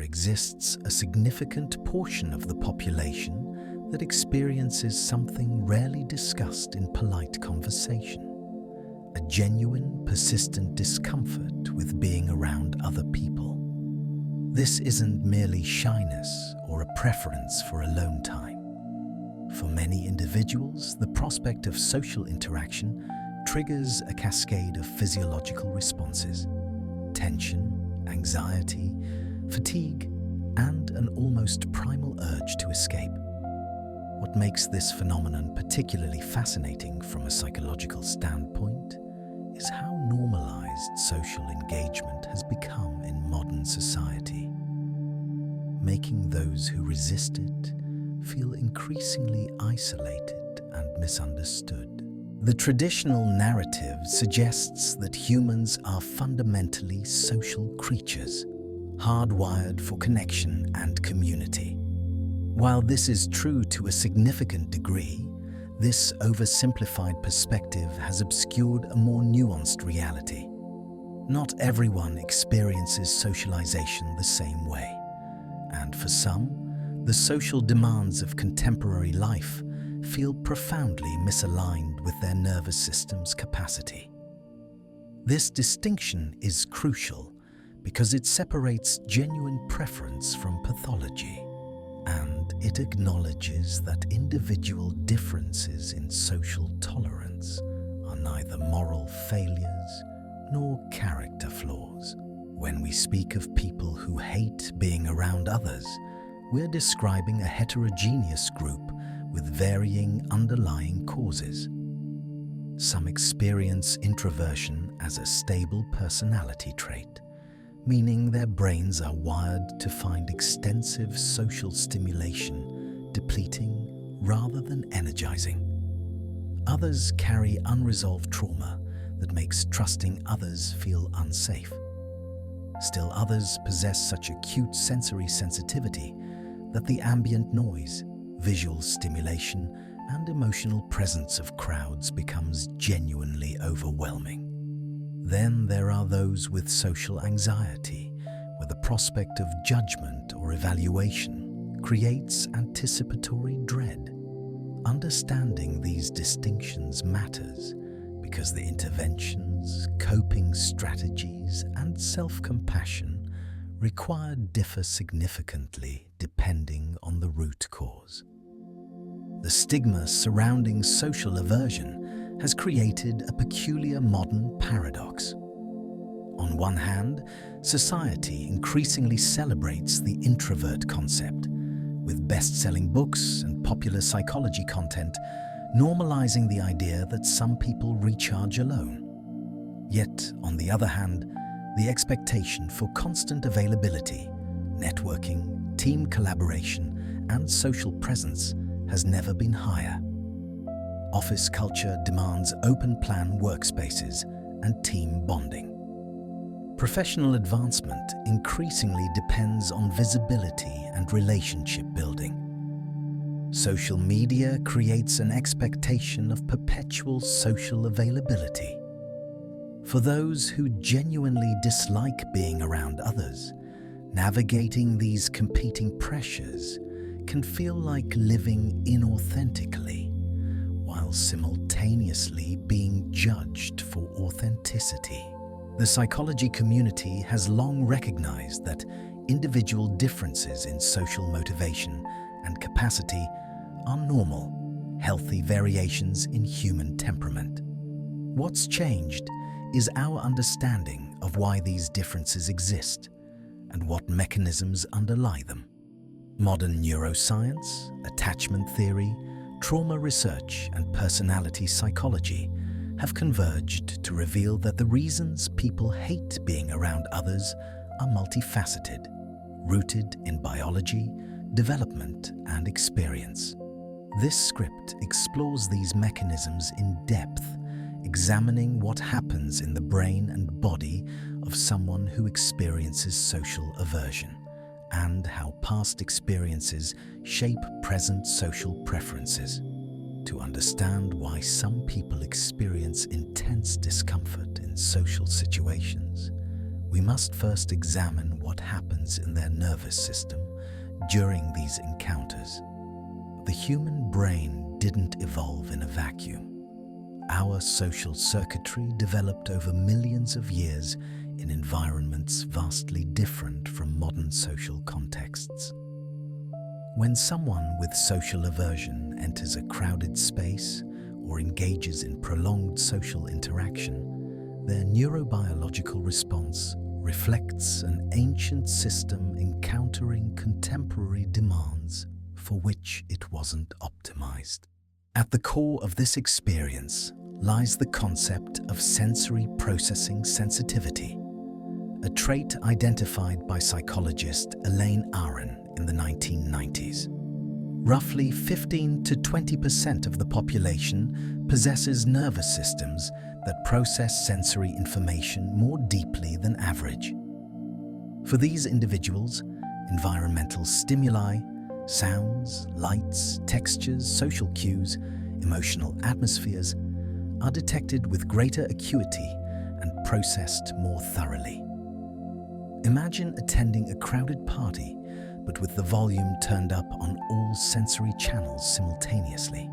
there exists a significant portion of the population that experiences something rarely discussed in polite conversation: a genuine, persistent discomfort with being around other people. This isn't merely shyness or a preference for alone time. For many individuals, the prospect of social interaction triggers a cascade of physiological responses: tension, anxiety, fatigue, and an almost primal urge to escape. What makes this phenomenon particularly fascinating from a psychological standpoint is how normalized social engagement has become in modern society, making those who resist it feel increasingly isolated and misunderstood. The traditional narrative suggests that humans are fundamentally social creatures, hardwired for connection and community. While this is true to a significant degree, this oversimplified perspective has obscured a more nuanced reality. Not everyone experiences socialization the same way, and for some, the social demands of contemporary life feel profoundly misaligned with their nervous system's capacity. This distinction is crucial because it separates genuine preference from pathology, and it acknowledges that individual differences in social tolerance are neither moral failures nor character flaws. When we speak of people who hate being around others, we're describing a heterogeneous group with varying underlying causes. Some experience introversion as a stable personality trait, meaning their brains are wired to find extensive social stimulation depleting rather than energizing. Others carry unresolved trauma that makes trusting others feel unsafe. Still others possess such acute sensory sensitivity that the ambient noise, visual stimulation, and emotional presence of crowds becomes genuinely overwhelming. Then there are those with social anxiety, where the prospect of judgment or evaluation creates anticipatory dread. Understanding these distinctions matters because the interventions, coping strategies, and self-compassion required differ significantly depending on the root cause. The stigma surrounding social aversion has created a peculiar modern paradox. On one hand, society increasingly celebrates the introvert concept, with best-selling books and popular psychology content normalizing the idea that some people recharge alone. Yet, on the other hand, the expectation for constant availability, networking, team collaboration, and social presence has never been higher. Office culture demands open-plan workspaces and team bonding. Professional advancement increasingly depends on visibility and relationship building. Social media creates an expectation of perpetual social availability. For those who genuinely dislike being around others, navigating these competing pressures can feel like living inauthentically, while simultaneously being judged for authenticity. The psychology community has long recognized that individual differences in social motivation and capacity are normal, healthy variations in human temperament. What's changed is our understanding of why these differences exist and what mechanisms underlie them. Modern neuroscience, attachment theory, trauma research, and personality psychology have converged to reveal that the reasons people hate being around others are multifaceted, rooted in biology, development, and experience. This script explores these mechanisms in depth, examining what happens in the brain and body of someone who experiences social aversion, and how past experiences shape present social preferences. To understand why some people experience intense discomfort in social situations, we must first examine what happens in their nervous system during these encounters. The human brain didn't evolve in a vacuum. Our social circuitry developed over millions of years in environments vastly different from modern social contexts. When someone with social aversion enters a crowded space or engages in prolonged social interaction, their neurobiological response reflects an ancient system encountering contemporary demands for which it wasn't optimized. At the core of this experience lies the concept of sensory processing sensitivity, a trait identified by psychologist Elaine Aron in the 1990s. Roughly 15 to 20% of the population possesses nervous systems that process sensory information more deeply than average. For these individuals, environmental stimuli, sounds, lights, textures, social cues, emotional atmospheres are detected with greater acuity and processed more thoroughly. Imagine attending a crowded party, but with the volume turned up on all sensory channels simultaneously.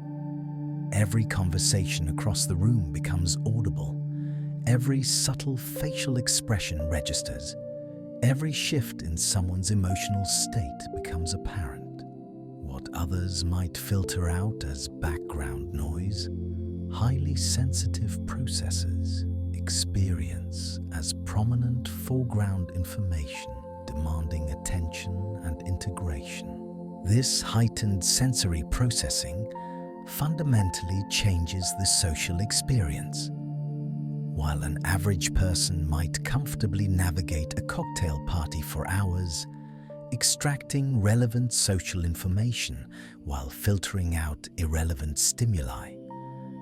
Every conversation across the room becomes audible. Every subtle facial expression registers. Every shift in someone's emotional state becomes apparent. What others might filter out as background noise, highly sensitive processors experience as prominent foreground information demanding attention and integration. This heightened sensory processing fundamentally changes the social experience. While an average person might comfortably navigate a cocktail party for hours, extracting relevant social information while filtering out irrelevant stimuli,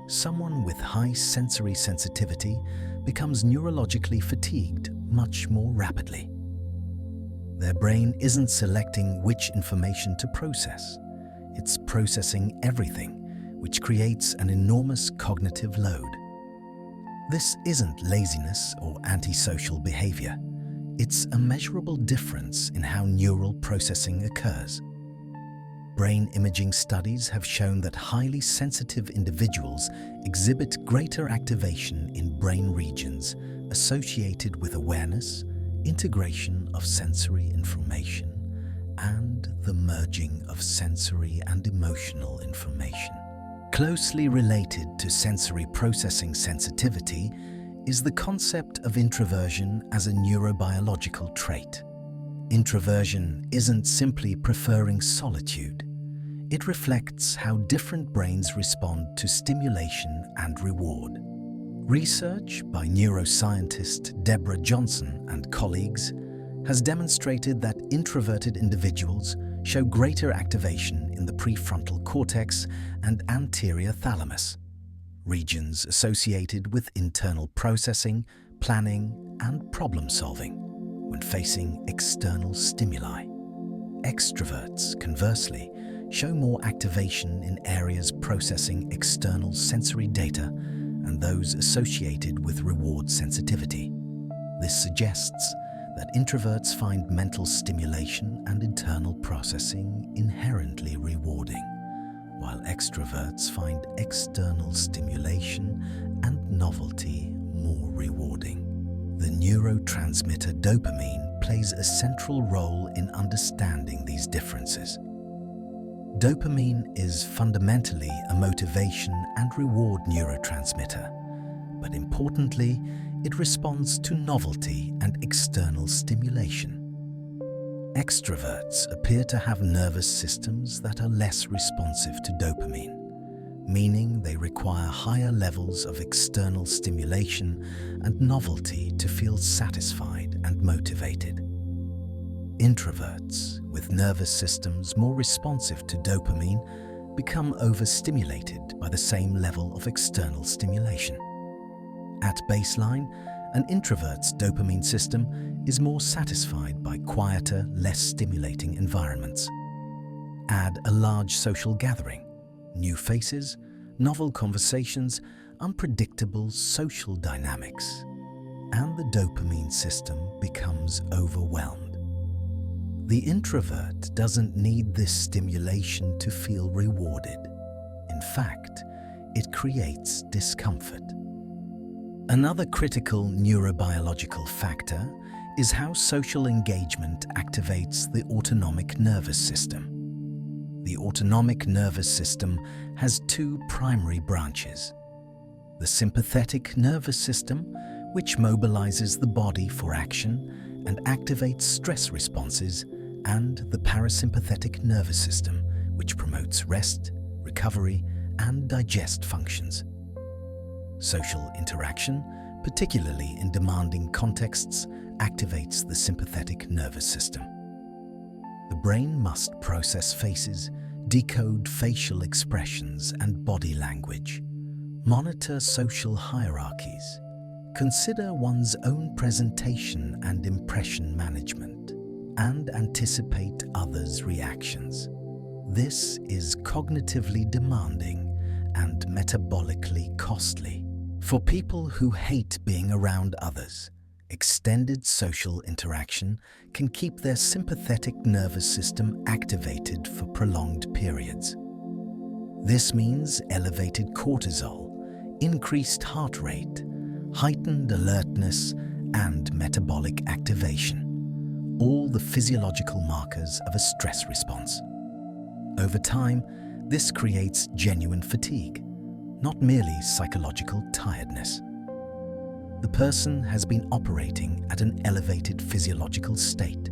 someone with high sensory sensitivity becomes neurologically fatigued much more rapidly. Their brain isn't selecting which information to process. It's processing everything, which creates an enormous cognitive load. This isn't laziness or antisocial behavior. It's a measurable difference in how neural processing occurs. Brain imaging studies have shown that highly sensitive individuals exhibit greater activation in brain regions associated with awareness, integration of sensory information, and the merging of sensory and emotional information. Closely related to sensory processing sensitivity is the concept of introversion as a neurobiological trait. Introversion isn't simply preferring solitude. It reflects how different brains respond to stimulation and reward. Research by neuroscientist Deborah Johnson and colleagues has demonstrated that introverted individuals show greater activation in the prefrontal cortex and anterior thalamus, regions associated with internal processing, planning, and problem-solving when facing external stimuli. Extroverts, conversely, show more activation in areas processing external sensory data and those associated with reward sensitivity. This suggests that introverts find mental stimulation and internal processing inherently rewarding, while extroverts find external stimulation and novelty more rewarding. The neurotransmitter dopamine plays a central role in understanding these differences. Dopamine is fundamentally a motivation and reward neurotransmitter, but importantly, it responds to novelty and external stimulation. Extroverts appear to have nervous systems that are less responsive to dopamine, meaning they require higher levels of external stimulation and novelty to feel satisfied and motivated. Introverts, with nervous systems more responsive to dopamine, become overstimulated by the same level of external stimulation. At baseline, an introvert's dopamine system is more satisfied by quieter, less stimulating environments. Add a large social gathering, new faces, novel conversations, unpredictable social dynamics. and the dopamine system becomes overwhelmed. The introvert doesn't need this stimulation to feel rewarded. In fact, it creates discomfort. Another critical neurobiological factor is how social engagement activates the autonomic nervous system. The autonomic nervous system has two primary branches: the sympathetic nervous system, which mobilizes the body for action and activates stress responses, and the parasympathetic nervous system, which promotes rest, recovery, and digest functions. Social interaction, particularly in demanding contexts, activates the sympathetic nervous system. The brain must process faces, decode facial expressions and body language, monitor social hierarchies, consider one's own presentation and impression management, and anticipate others' reactions. This is cognitively demanding and metabolically costly. For people who hate being around others, extended social interaction can keep their sympathetic nervous system activated for prolonged periods. This means elevated cortisol, increased heart rate, heightened alertness, and metabolic activation, all the physiological markers of a stress response. Over time, this creates genuine fatigue, not merely psychological tiredness. The person has been operating at an elevated physiological state,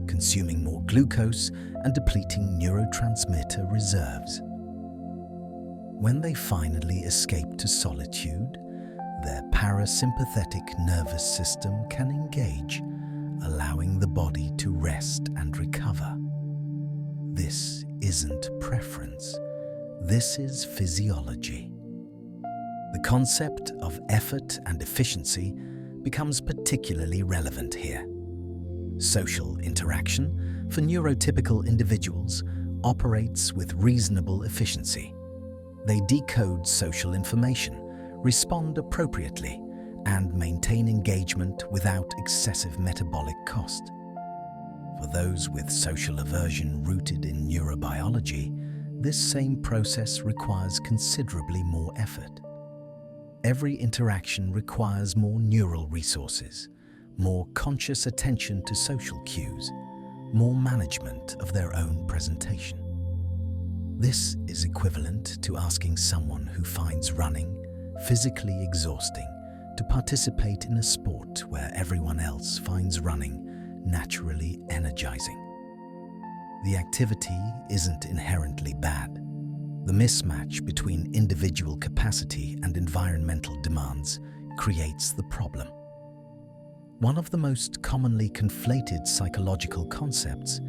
consuming more glucose and depleting neurotransmitter reserves. When they finally escape to solitude, their parasympathetic nervous system can engage, allowing the body to rest and recover. This isn't preference. This is physiology. The concept of effort and efficiency becomes particularly relevant here. Social interaction, for neurotypical individuals, operates with reasonable efficiency. They decode social information, respond appropriately, and maintain engagement without excessive metabolic cost. For those with social aversion rooted in neurobiology, this same process requires considerably more effort. Every interaction requires more neural resources, more conscious attention to social cues, more management of their own presentation. This is equivalent to asking someone who finds running physically exhausting to participate in a sport where everyone else finds running naturally energizing. The activity isn't inherently bad. The mismatch between individual capacity and environmental demands creates the problem. One of the most commonly conflated psychological concepts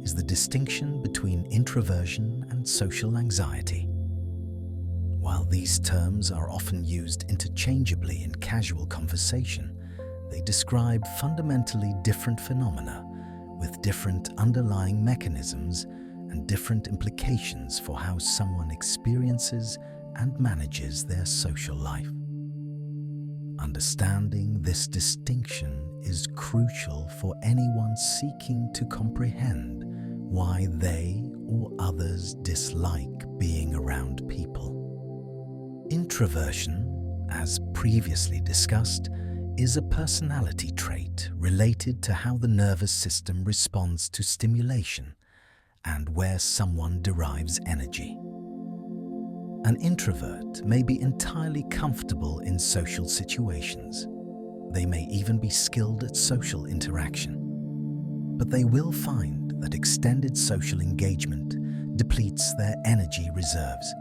is the distinction between introversion and social anxiety. While these terms are often used interchangeably in casual conversation, they describe fundamentally different phenomena with different underlying mechanisms and different implications for how someone experiences and manages their social life. Understanding this distinction is crucial for anyone seeking to comprehend why they or others dislike being around people. Introversion, as previously discussed, is a personality trait related to how the nervous system responds to stimulation and where someone derives energy. An introvert may be entirely comfortable in social situations. They may even be skilled at social interaction. But they will find that extended social engagement depletes their energy reserves.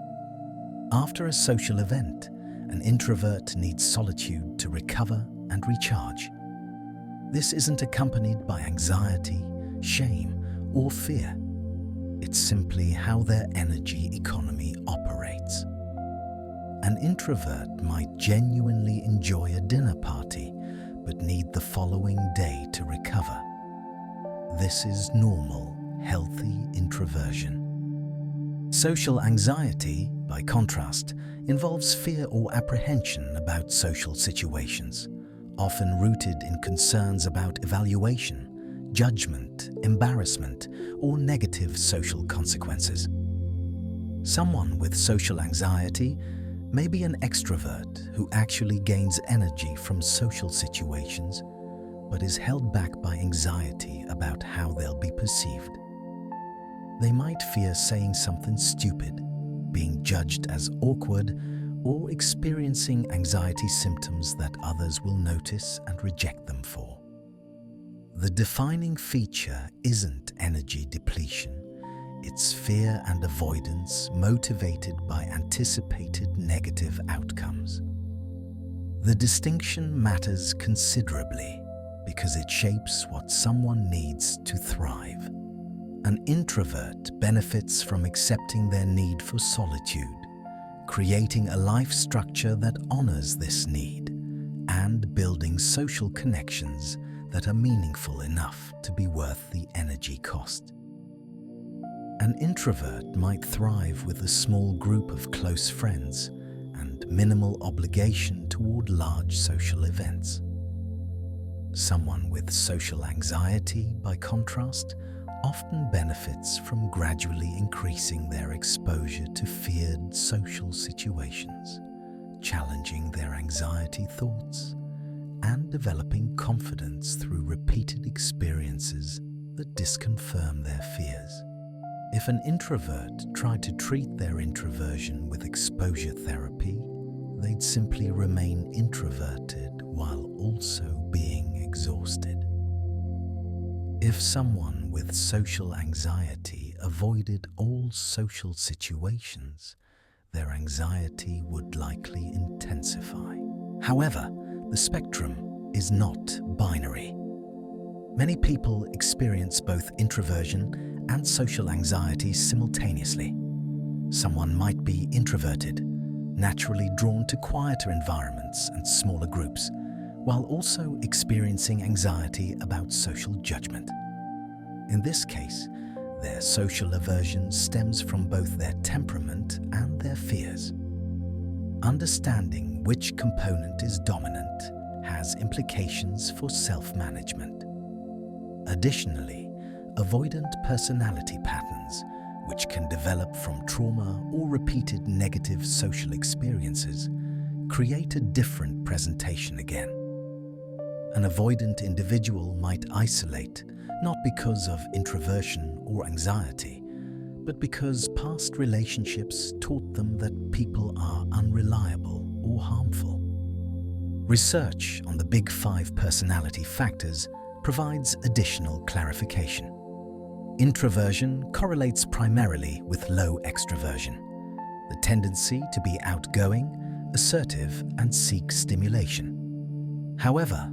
After a social event, an introvert needs solitude to recover and recharge. This isn't accompanied by anxiety, shame, or fear. It's simply how their energy economy operates. An introvert might genuinely enjoy a dinner party, but need the following day to recover. This is normal, healthy introversion. Social anxiety, by contrast, involves fear or apprehension about social situations, often rooted in concerns about evaluation, judgment, embarrassment, or negative social consequences. Someone with social anxiety may be an extrovert who actually gains energy from social situations, but is held back by anxiety about how they'll be perceived. They might fear saying something stupid, being judged as awkward, or experiencing anxiety symptoms that others will notice and reject them for. The defining feature isn't energy depletion, it's fear and avoidance motivated by anticipated negative outcomes. The distinction matters considerably because it shapes what someone needs to thrive. An introvert benefits from accepting their need for solitude, creating a life structure that honors this need, and building social connections that are meaningful enough to be worth the energy cost. An introvert might thrive with a small group of close friends and minimal obligation toward large social events. Someone with social anxiety, by contrast, often benefits from gradually increasing their exposure to feared social situations, challenging their anxiety thoughts, and developing confidence through repeated experiences that disconfirm their fears. If an introvert tried to treat their introversion with exposure therapy, they'd simply remain introverted while also being exhausted. If someone with social anxiety avoided all social situations, their anxiety would likely intensify. However, the spectrum is not binary. Many people experience both introversion and social anxiety simultaneously. Someone might be introverted, naturally drawn to quieter environments and smaller groups, while also experiencing anxiety about social judgment. In this case, their social aversion stems from both their temperament and their fears. Understanding which component is dominant has implications for self-management. Additionally, avoidant personality patterns, which can develop from trauma or repeated negative social experiences, create a different presentation again. An avoidant individual might isolate, not because of introversion or anxiety, but because past relationships taught them that people are unreliable or harmful. Research on the Big Five personality factors provides additional clarification. Introversion correlates primarily with low extroversion, the tendency to be outgoing, assertive, and seek stimulation. However,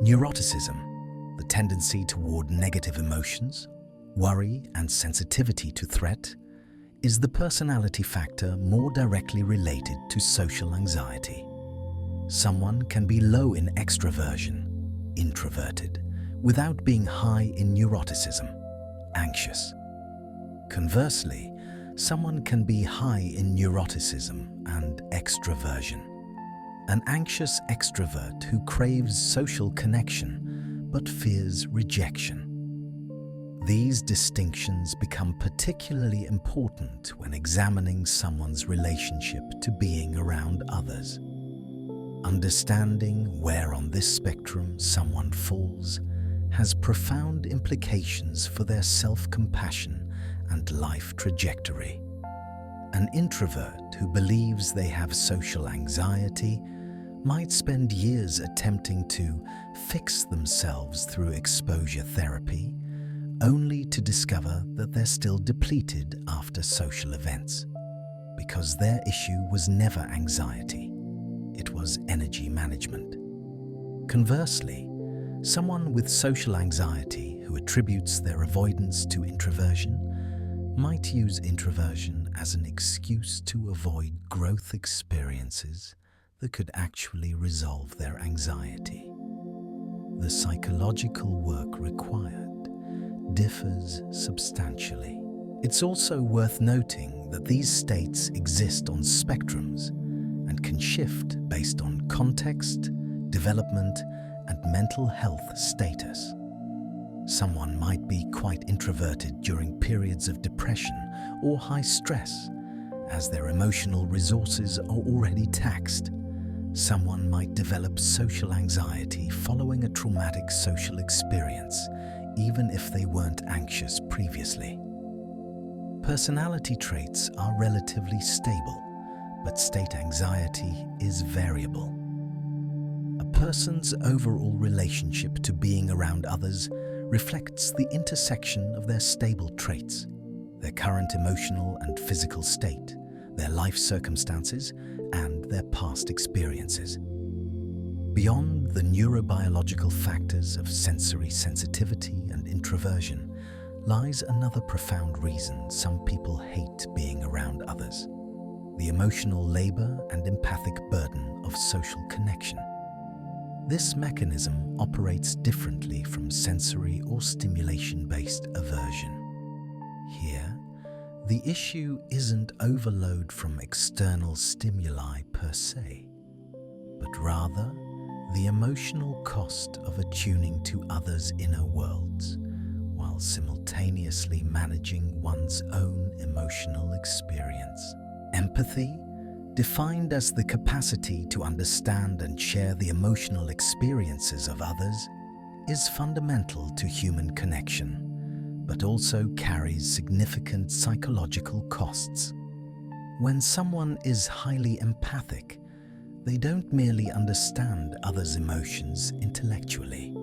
neuroticism, the tendency toward negative emotions, worry, and sensitivity to threat, is the personality factor more directly related to social anxiety. Someone can be low in extroversion, introverted, without being high in neuroticism, anxious. Conversely, someone can be high in neuroticism and extroversion. An anxious extrovert who craves social connection but fears rejection. These distinctions become particularly important when examining someone's relationship to being around others. Understanding where on this spectrum someone falls has profound implications for their self-compassion and life trajectory. An introvert who believes they have social anxiety might spend years attempting to fix themselves through exposure therapy, only to discover that they're still depleted after social events, because their issue was never anxiety, it was energy management. Conversely, someone with social anxiety who attributes their avoidance to introversion might use introversion as an excuse to avoid growth experiences that could actually resolve their anxiety. The psychological work required differs substantially. It's also worth noting that these states exist on spectrums and can shift based on context, development, and mental health status. Someone might be quite introverted during periods of depression or high stress, as their emotional resources are already taxed. Someone might develop social anxiety following a traumatic social experience, even if they weren't anxious previously. Personality traits are relatively stable, but state anxiety is variable. A person's overall relationship to being around others reflects the intersection of their stable traits, their current emotional and physical state, their life circumstances, and their past experiences. Beyond the neurobiological factors of sensory sensitivity and introversion lies another profound reason some people hate being around others: the emotional labor and empathic burden of social connection. This mechanism operates differently from sensory or stimulation-based aversion. Here, the issue isn't overload from external stimuli per se, but rather the emotional cost of attuning to others' inner worlds while simultaneously managing one's own emotional experience. Empathy, defined as the capacity to understand and share the emotional experiences of others, is fundamental to human connection, but also carries significant psychological costs. When someone is highly empathic, they don't merely understand others' emotions intellectually.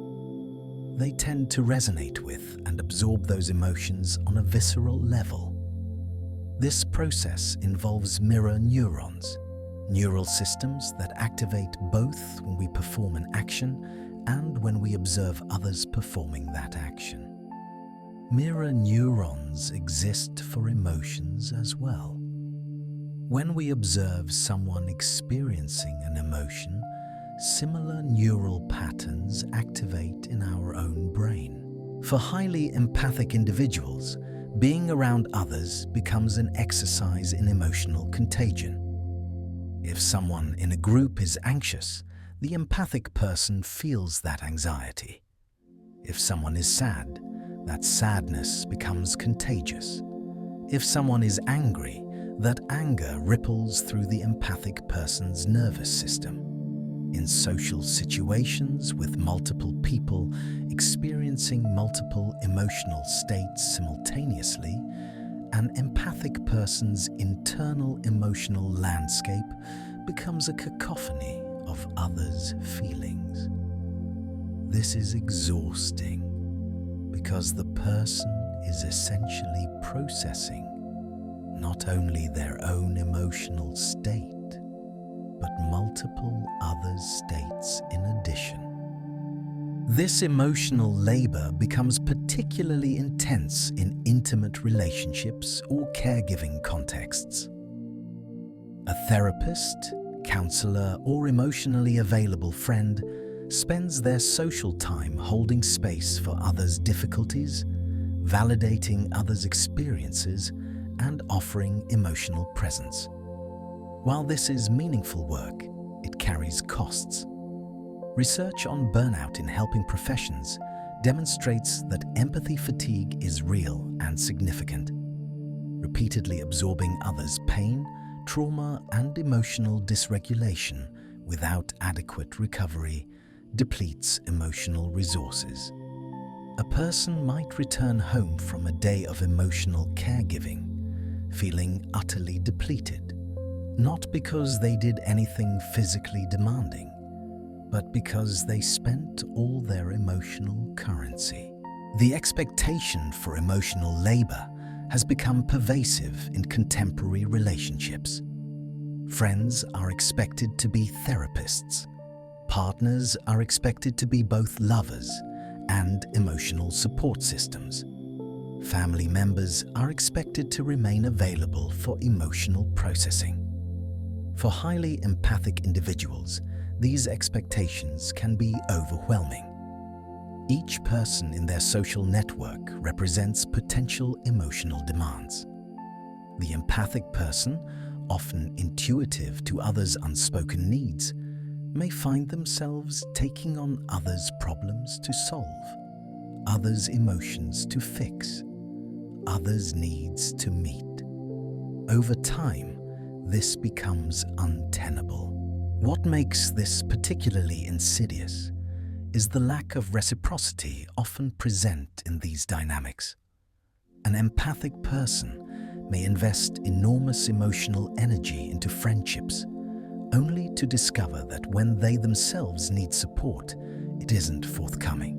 They tend to resonate with and absorb those emotions on a visceral level. This process involves mirror neurons, neural systems that activate both when we perform an action and when we observe others performing that action. Mirror neurons exist for emotions as well. When we observe someone experiencing an emotion, similar neural patterns activate in our own brain. For highly empathic individuals, being around others becomes an exercise in emotional contagion. If someone in a group is anxious, the empathic person feels that anxiety. If someone is sad, that sadness becomes contagious. If someone is angry, that anger ripples through the empathic person's nervous system. In social situations with multiple people experiencing multiple emotional states simultaneously, an empathic person's internal emotional landscape becomes a cacophony of others' feelings. This is exhausting because the person is essentially processing not only their own emotional state, but multiple other states in addition. This emotional labor becomes particularly intense in intimate relationships or caregiving contexts. A therapist, counselor, or emotionally available friend spends their social time holding space for others' difficulties, validating others' experiences, and offering emotional presence. While this is meaningful work, it carries costs. Research on burnout in helping professions demonstrates that empathy fatigue is real and significant. Repeatedly absorbing others' pain, trauma, and emotional dysregulation without adequate recovery depletes emotional resources. A person might return home from a day of emotional caregiving, feeling utterly depleted, not because they did anything physically demanding, but because they spent all their emotional currency. The expectation for emotional labor has become pervasive in contemporary relationships. Friends are expected to be therapists. Partners are expected to be both lovers and emotional support systems. Family members are expected to remain available for emotional processing. For highly empathic individuals, these expectations can be overwhelming. Each person in their social network represents potential emotional demands. The empathic person, often intuitive to others' unspoken needs, may find themselves taking on others' problems to solve, others' emotions to fix, others' needs to meet. Over time, this becomes untenable. What makes this particularly insidious is the lack of reciprocity often present in these dynamics. An empathic person may invest enormous emotional energy into friendships, only to discover that when they themselves need support, it isn't forthcoming.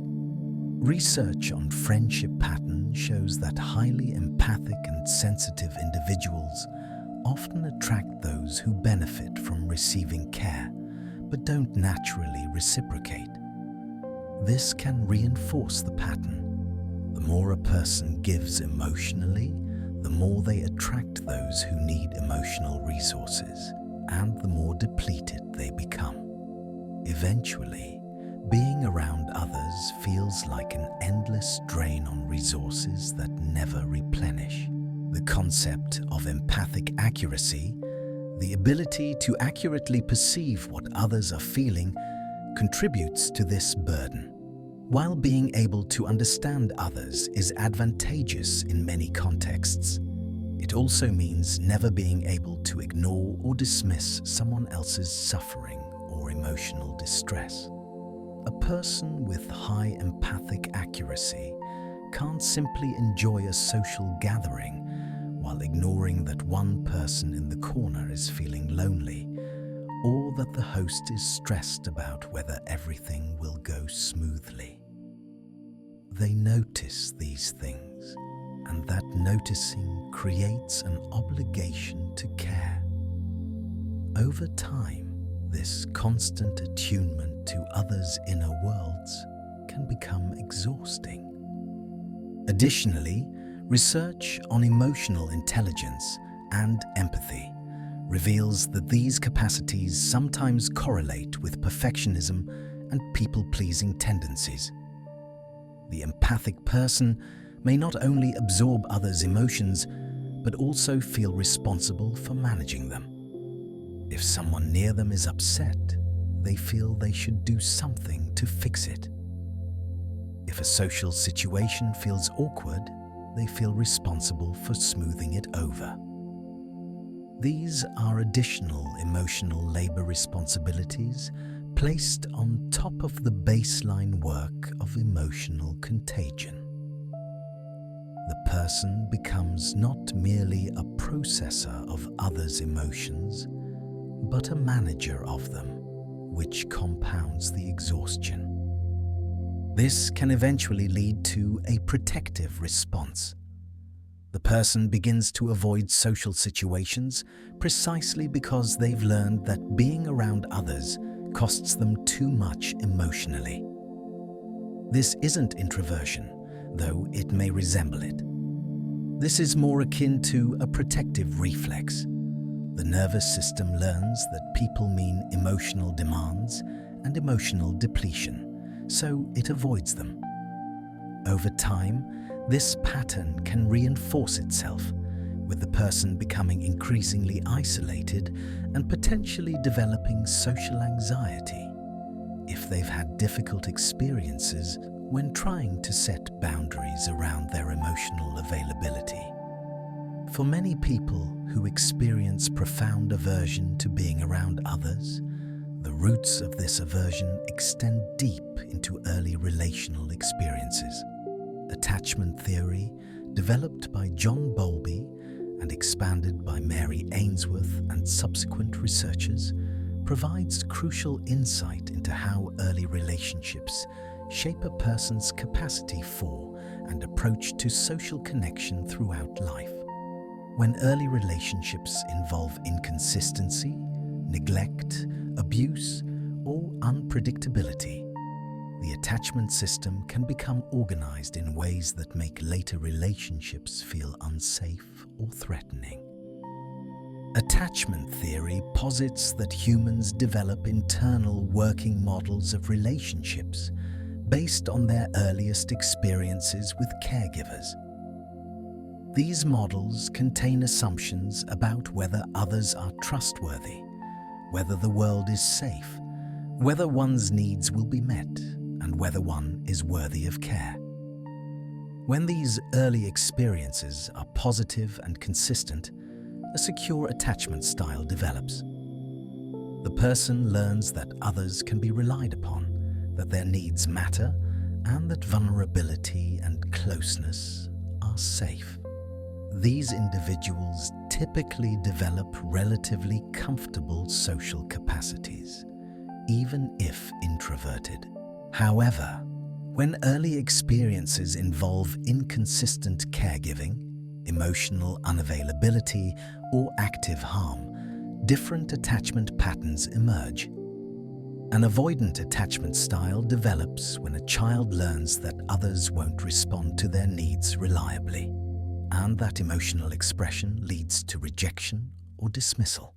Research on friendship patterns shows that highly empathic and sensitive individuals often attract those who benefit from receiving care, but don't naturally reciprocate. This can reinforce the pattern. The more a person gives emotionally, the more they attract those who need emotional resources, and the more depleted they become. Eventually, being around others feels like an endless drain on resources that never replenish. The concept of empathic accuracy, the ability to accurately perceive what others are feeling, contributes to this burden. While being able to understand others is advantageous in many contexts, it also means never being able to ignore or dismiss someone else's suffering or emotional distress. A person with high empathic accuracy can't simply enjoy a social gathering while ignoring that one person in the corner is feeling lonely, or that the host is stressed about whether everything will go smoothly. They notice these things, and that noticing creates an obligation to care. Over time, this constant attunement to others' inner worlds can become exhausting. Additionally, research on emotional intelligence and empathy reveals that these capacities sometimes correlate with perfectionism and people-pleasing tendencies. The empathic person may not only absorb others' emotions, but also feel responsible for managing them. If someone near them is upset, they feel they should do something to fix it. If a social situation feels awkward, they feel responsible for smoothing it over. These are additional emotional labor responsibilities placed on top of the baseline work of emotional contagion. The person becomes not merely a processor of others' emotions, but a manager of them, which compounds the exhaustion. This can eventually lead to a protective response. The person begins to avoid social situations precisely because they've learned that being around others costs them too much emotionally. This isn't introversion, though it may resemble it. This is more akin to a protective reflex. The nervous system learns that people mean emotional demands and emotional depletion, so it avoids them. Over time, this pattern can reinforce itself, with the person becoming increasingly isolated and potentially developing social anxiety if they've had difficult experiences when trying to set boundaries around their emotional availability. For many people who experience profound aversion to being around others, the roots of this aversion extend deep into early relational experiences. Attachment theory, developed by John Bowlby and expanded by Mary Ainsworth and subsequent researchers, provides crucial insight into how early relationships shape a person's capacity for and approach to social connection throughout life. When early relationships involve inconsistency, neglect, abuse, or unpredictability, the attachment system can become organized in ways that make later relationships feel unsafe or threatening. Attachment theory posits that humans develop internal working models of relationships based on their earliest experiences with caregivers. These models contain assumptions about whether others are trustworthy, whether the world is safe, whether one's needs will be met and whether one is worthy of care. When these early experiences are positive and consistent, a secure attachment style develops. The person learns that others can be relied upon, that their needs matter, and that vulnerability and closeness are safe. These individuals typically develop relatively comfortable social capacities, even if introverted. However, when early experiences involve inconsistent caregiving, emotional unavailability, or active harm, different attachment patterns emerge. An avoidant attachment style develops when a child learns that others won't respond to their needs reliably, and that emotional expression leads to rejection or dismissal.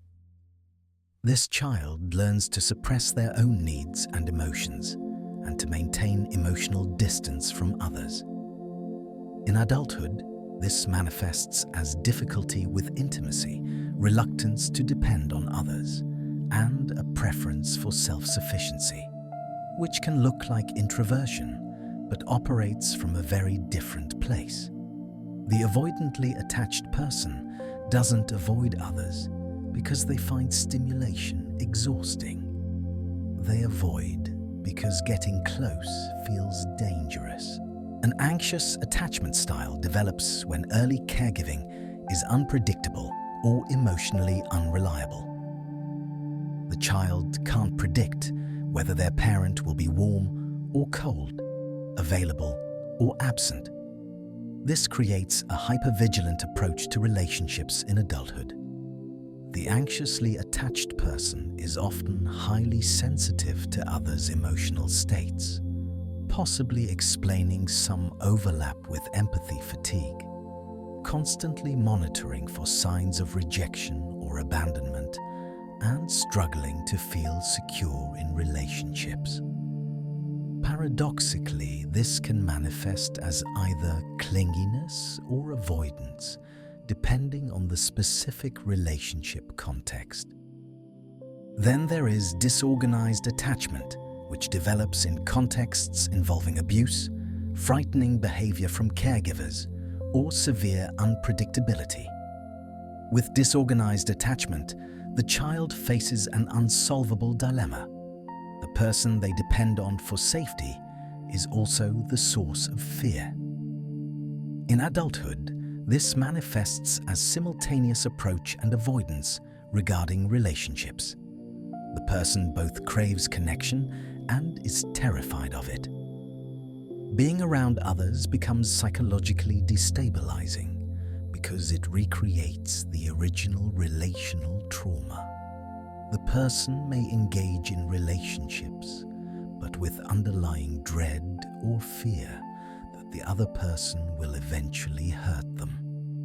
This child learns to suppress their own needs and emotions, and to maintain emotional distance from others. In adulthood, this manifests as difficulty with intimacy, reluctance to depend on others, and a preference for self-sufficiency, which can look like introversion, but operates from a very different place. The avoidantly attached person doesn't avoid others because they find stimulation exhausting. They avoid because getting close feels dangerous. An anxious attachment style develops when early caregiving is unpredictable or emotionally unreliable. The child can't predict whether their parent will be warm or cold, available or absent. This creates a hypervigilant approach to relationships in adulthood. The anxiously attached person is often highly sensitive to others' emotional states, possibly explaining some overlap with empathy fatigue, constantly monitoring for signs of rejection or abandonment, and struggling to feel secure in relationships. Paradoxically, this can manifest as either clinginess or avoidance, depending on the specific relationship context. Then there is disorganized attachment, which develops in contexts involving abuse, frightening behavior from caregivers, or severe unpredictability. With disorganized attachment, the child faces an unsolvable dilemma. The person they depend on for safety is also the source of fear. In adulthood, this manifests as simultaneous approach and avoidance regarding relationships. The person both craves connection and is terrified of it. Being around others becomes psychologically destabilizing because it recreates the original relational trauma. The person may engage in relationships, but with underlying dread or fear that the other person will eventually hurt them.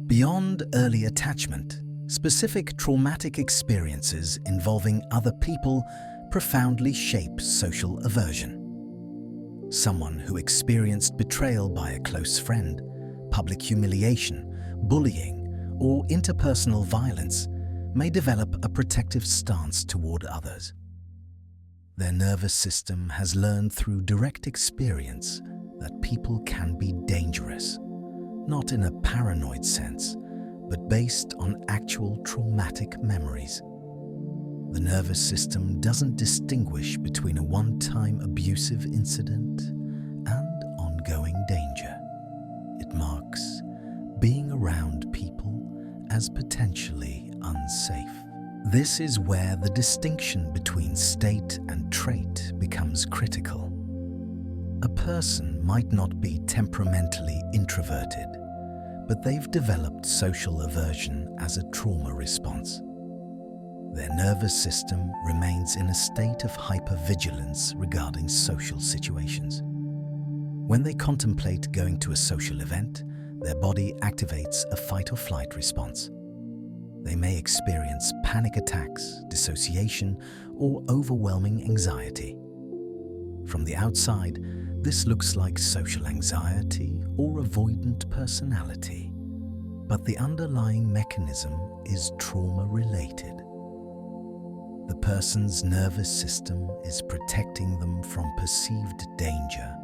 Beyond early attachment, specific traumatic experiences involving other people profoundly shape social aversion. Someone who experienced betrayal by a close friend, public humiliation, bullying, or interpersonal violence may develop a protective stance toward others. Their nervous system has learned through direct experience that people can be dangerous, not in a paranoid sense, but based on actual traumatic memories. The nervous system doesn't distinguish between a one-time abusive incident and ongoing danger. It marks being around people as potentially unsafe. This is where the distinction between state and trait becomes critical. A person might not be temperamentally introverted, but they've developed social aversion as a trauma response. Their nervous system remains in a state of hypervigilance regarding social situations. When they contemplate going to a social event, their body activates a fight or flight response. They may experience panic attacks, dissociation, or overwhelming anxiety. From the outside, this looks like social anxiety or avoidant personality, but the underlying mechanism is trauma-related. the person's nervous system is protecting them from perceived danger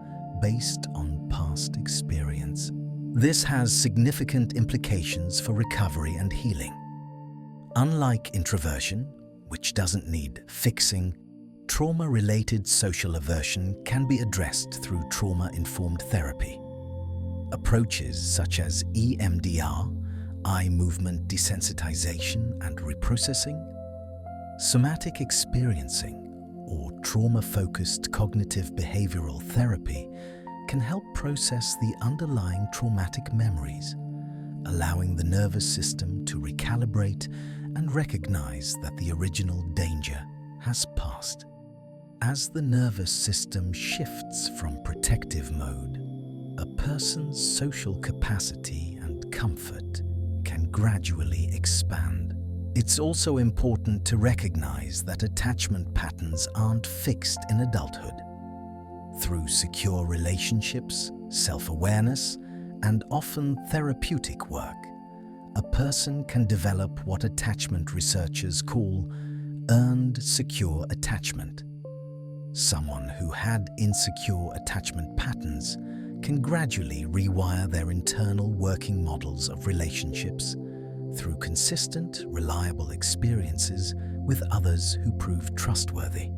based on past experience. This has significant implications for recovery and healing. Unlike introversion, which doesn't need fixing, trauma-related social aversion can be addressed through trauma-informed therapy. Approaches such as EMDR, eye movement desensitization and reprocessing, somatic experiencing, or trauma-focused cognitive behavioral therapy can help process the underlying traumatic memories, allowing the nervous system to recalibrate and recognize that the original danger has passed. As the nervous system shifts from protective mode, a person's social capacity and comfort can gradually expand. It's also important to recognize that attachment patterns aren't fixed in adulthood. Through secure relationships, self-awareness, and often therapeutic work, a person can develop what attachment researchers call earned secure attachment. Someone who had insecure attachment patterns can gradually rewire their internal working models of relationships through consistent, reliable experiences with others who prove trustworthy.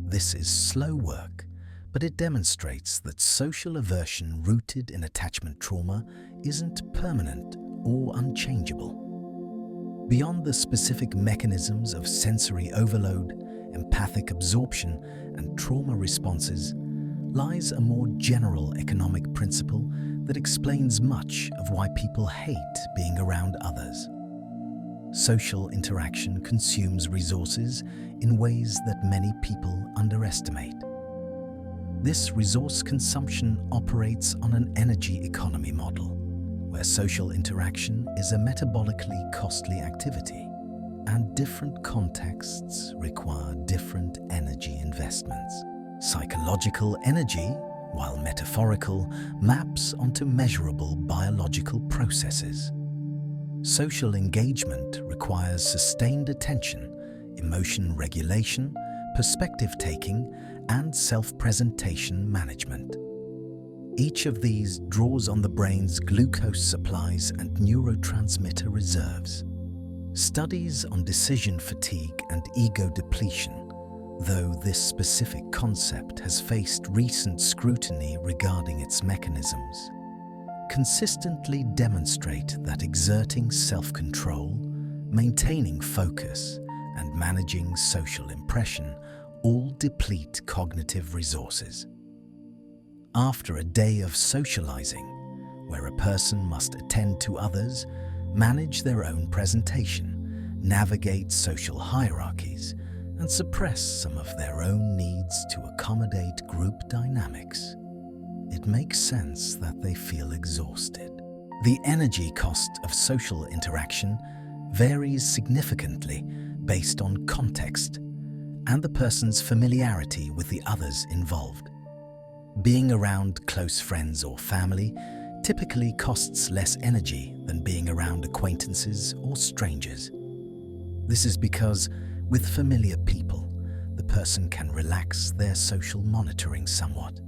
This is slow work, but it demonstrates that social aversion rooted in attachment trauma isn't permanent or unchangeable. Beyond the specific mechanisms of sensory overload, empathic absorption, and trauma responses, lies a more general economic principle that explains much of why people hate being around others. Social interaction consumes resources in ways that many people underestimate. This resource consumption operates on an energy economy model, where social interaction is a metabolically costly activity, and different contexts require different energy investments. Psychological energy, while metaphorical, maps onto measurable biological processes. Social engagement requires sustained attention, emotion regulation, perspective-taking, and self-presentation management. Each of these draws on the brain's glucose supplies and neurotransmitter reserves. Studies on decision fatigue and ego depletion, though this specific concept has faced recent scrutiny regarding its mechanisms, consistently demonstrate that exerting self-control, maintaining focus, and managing social impression all deplete cognitive resources. After a day of socializing, where a person must attend to others, manage their own presentation, navigate social hierarchies, and suppress some of their own needs to accommodate group dynamics, it makes sense that they feel exhausted. The energy cost of social interaction varies significantly based on context and the person's familiarity with the others involved. Being around close friends or family typically costs less energy than being around acquaintances or strangers. This is because, with familiar people, the person can relax their social monitoring somewhat.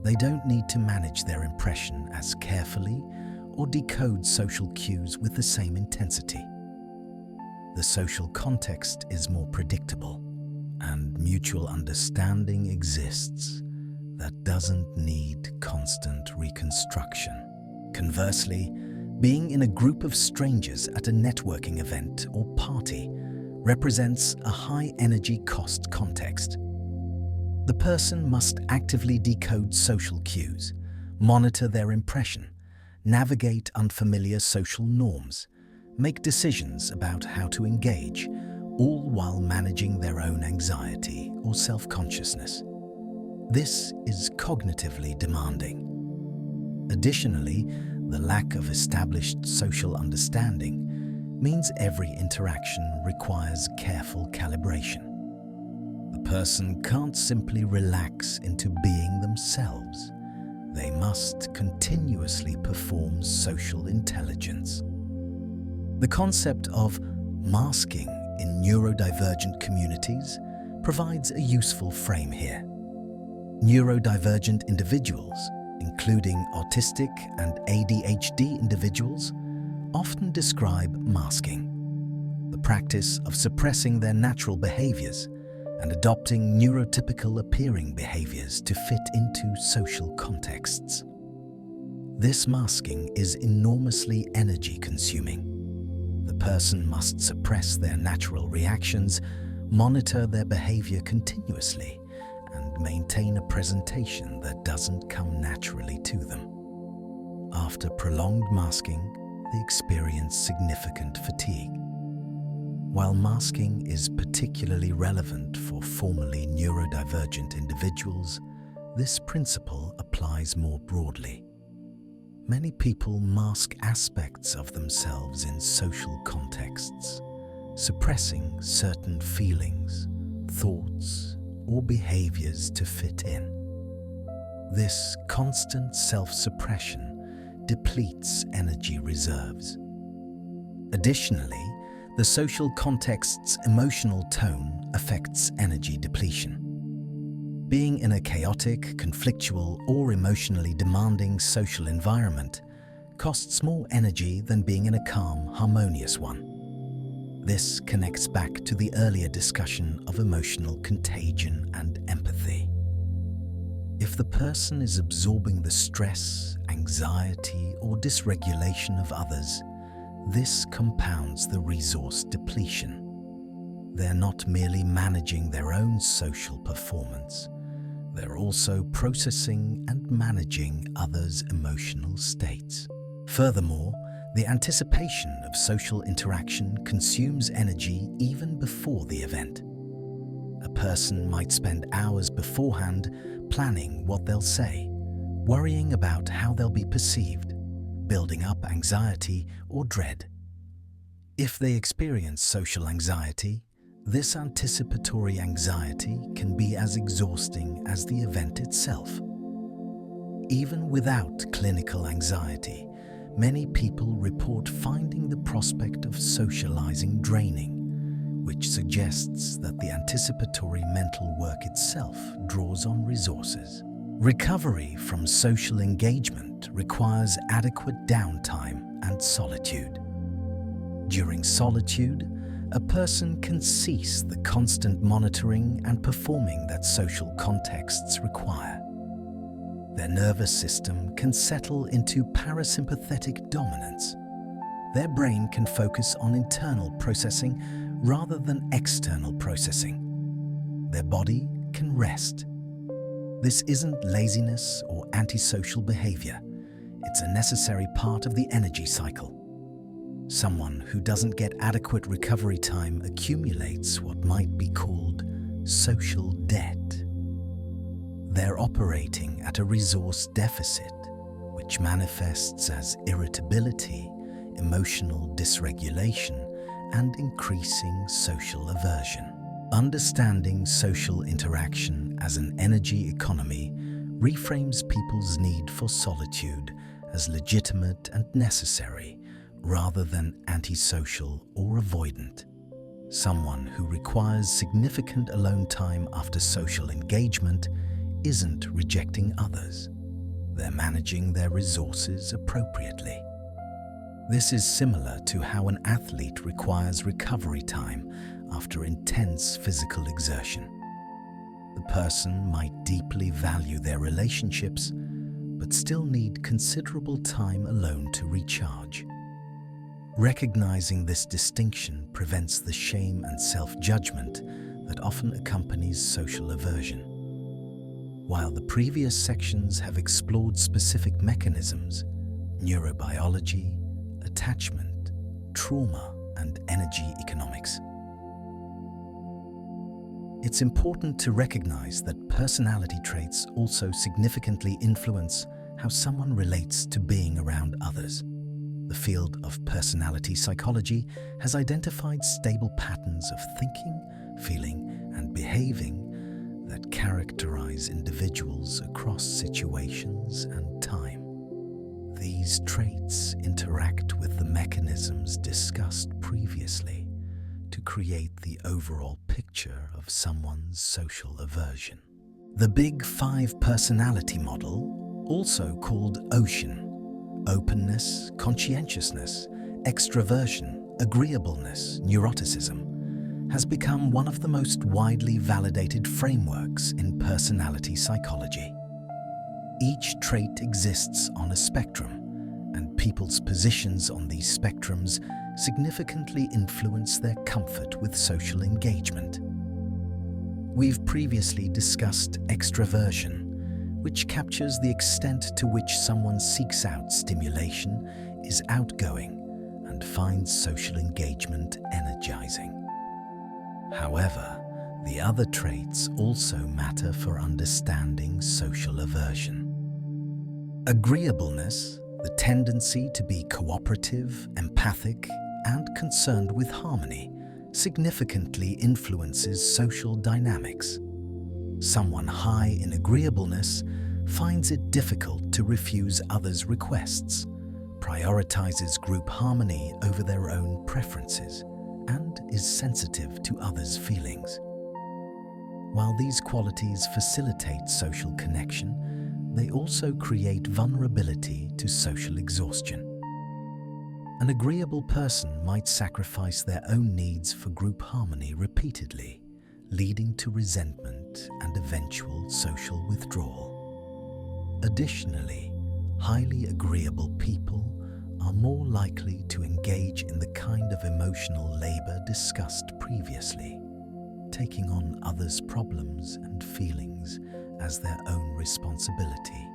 They don't need to manage their impression as carefully or decode social cues with the same intensity. The social context is more predictable, and mutual understanding exists that doesn't need constant reconstruction. Conversely, being in a group of strangers at a networking event or party represents a high-energy cost context. The person must actively decode social cues, monitor their impression, navigate unfamiliar social norms, make decisions about how to engage, all while managing their own anxiety or self-consciousness. This is cognitively demanding. Additionally, the lack of established social understanding means every interaction requires careful calibration. The person can't simply relax into being themselves. They must continuously perform social intelligence. The concept of masking in neurodivergent communities provides a useful frame here. Neurodivergent individuals, including autistic and ADHD individuals, often describe masking, the practice of suppressing their natural behaviors and adopting neurotypical appearing behaviors to fit into social contexts. This masking is enormously energy-consuming. The person must suppress their natural reactions, monitor their behavior continuously, and maintain a presentation that doesn't come naturally to them. After prolonged masking, they experience significant fatigue. While masking is particularly relevant for formerly neurodivergent individuals, this principle applies more broadly. Many people mask aspects of themselves in social contexts, suppressing certain feelings, thoughts, or behaviors to fit in. This constant self-suppression depletes energy reserves. Additionally, the social context's emotional tone affects energy depletion. Being in a chaotic, conflictual, or emotionally demanding social environment costs more energy than being in a calm, harmonious one. This connects back to the earlier discussion of emotional contagion and empathy. If the person is absorbing the stress, anxiety, or dysregulation of others, this compounds the resource depletion. They're not merely managing their own social performance, they're also processing and managing others' emotional states. Furthermore, the anticipation of social interaction consumes energy even before the event. A person might spend hours beforehand planning what they'll say, worrying about how they'll be perceived, building up anxiety or dread. If they experience social anxiety, this anticipatory anxiety can be as exhausting as the event itself. Even without clinical anxiety, many people report finding the prospect of socializing draining, which suggests that the anticipatory mental work itself draws on resources. Recovery from social engagement requires adequate downtime and solitude. During solitude, a person can cease the constant monitoring and performing that social contexts require. Their nervous system can settle into parasympathetic dominance. Their brain can focus on internal processing rather than external processing. Their body can rest. This isn't laziness or antisocial behavior. It's a necessary part of the energy cycle. Someone who doesn't get adequate recovery time accumulates what might be called social debt. They're operating at a resource deficit, which manifests as irritability, emotional dysregulation, and increasing social aversion. Understanding social interaction as an energy economy reframes people's need for solitude as legitimate and necessary, rather than antisocial or avoidant. Someone who requires significant alone time after social engagement isn't rejecting others. They're managing their resources appropriately. This is similar to how an athlete requires recovery time after intense physical exertion. The person might deeply value their relationships, but still need considerable time alone to recharge. Recognizing this distinction prevents the shame and self-judgment that often accompanies social aversion. While the previous sections have explored specific mechanisms, neurobiology, attachment, trauma, and energy economics, it's important to recognize that personality traits also significantly influence how someone relates to being around others. The field of personality psychology has identified stable patterns of thinking, feeling, and behaving that characterize individuals across situations and time. These traits interact with the mechanisms discussed previously to create the overall picture of someone's social aversion. The Big Five personality model, also called OCEAN, openness, conscientiousness, extroversion, agreeableness, neuroticism, has become one of the most widely validated frameworks in personality psychology. Each trait exists on a spectrum, and people's positions on these spectrums significantly influence their comfort with social engagement. We've previously discussed extroversion, which captures the extent to which someone seeks out stimulation, is outgoing, and finds social engagement energizing. However, the other traits also matter for understanding social aversion. Agreeableness, the tendency to be cooperative, empathic, and concerned with harmony, significantly influences social dynamics. Someone high in agreeableness finds it difficult to refuse others' requests, prioritizes group harmony over their own preferences, and is sensitive to others' feelings. While these qualities facilitate social connection, they also create vulnerability to social exhaustion. An agreeable person might sacrifice their own needs for group harmony repeatedly, leading to resentment and eventual social withdrawal. Additionally, highly agreeable people are more likely to engage in the kind of emotional labor discussed previously, taking on others' problems and feelings as their own responsibility.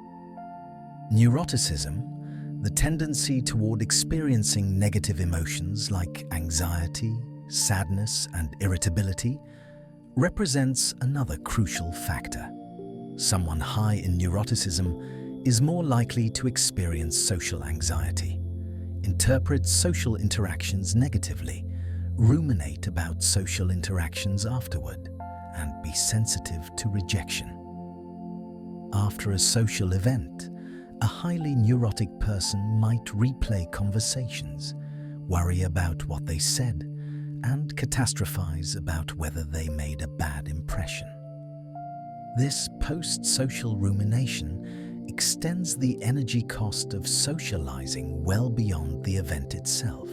Neuroticism, the tendency toward experiencing negative emotions like anxiety, sadness, and irritability, represents another crucial factor. Someone high in neuroticism is more likely to experience social anxiety, interpret social interactions negatively, ruminate about social interactions afterward, and be sensitive to rejection. After a social event, a highly neurotic person might replay conversations, worry about what they said, and catastrophize about whether they made a bad impression. This post-social rumination extends the energy cost of socializing well beyond the event itself.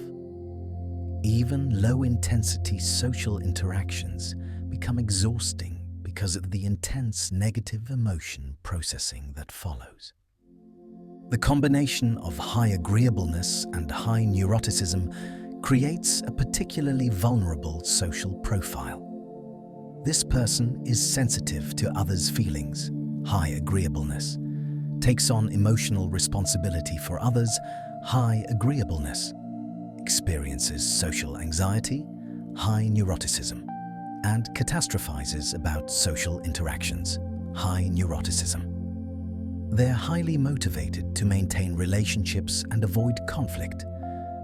Even low-intensity social interactions become exhausting because of the intense negative emotion processing that follows. The combination of high agreeableness and high neuroticism creates a particularly vulnerable social profile. This person is sensitive to others' feelings, high agreeableness, takes on emotional responsibility for others, high agreeableness, experiences social anxiety, high neuroticism, and catastrophizes about social interactions, high neuroticism. They're highly motivated to maintain relationships and avoid conflict,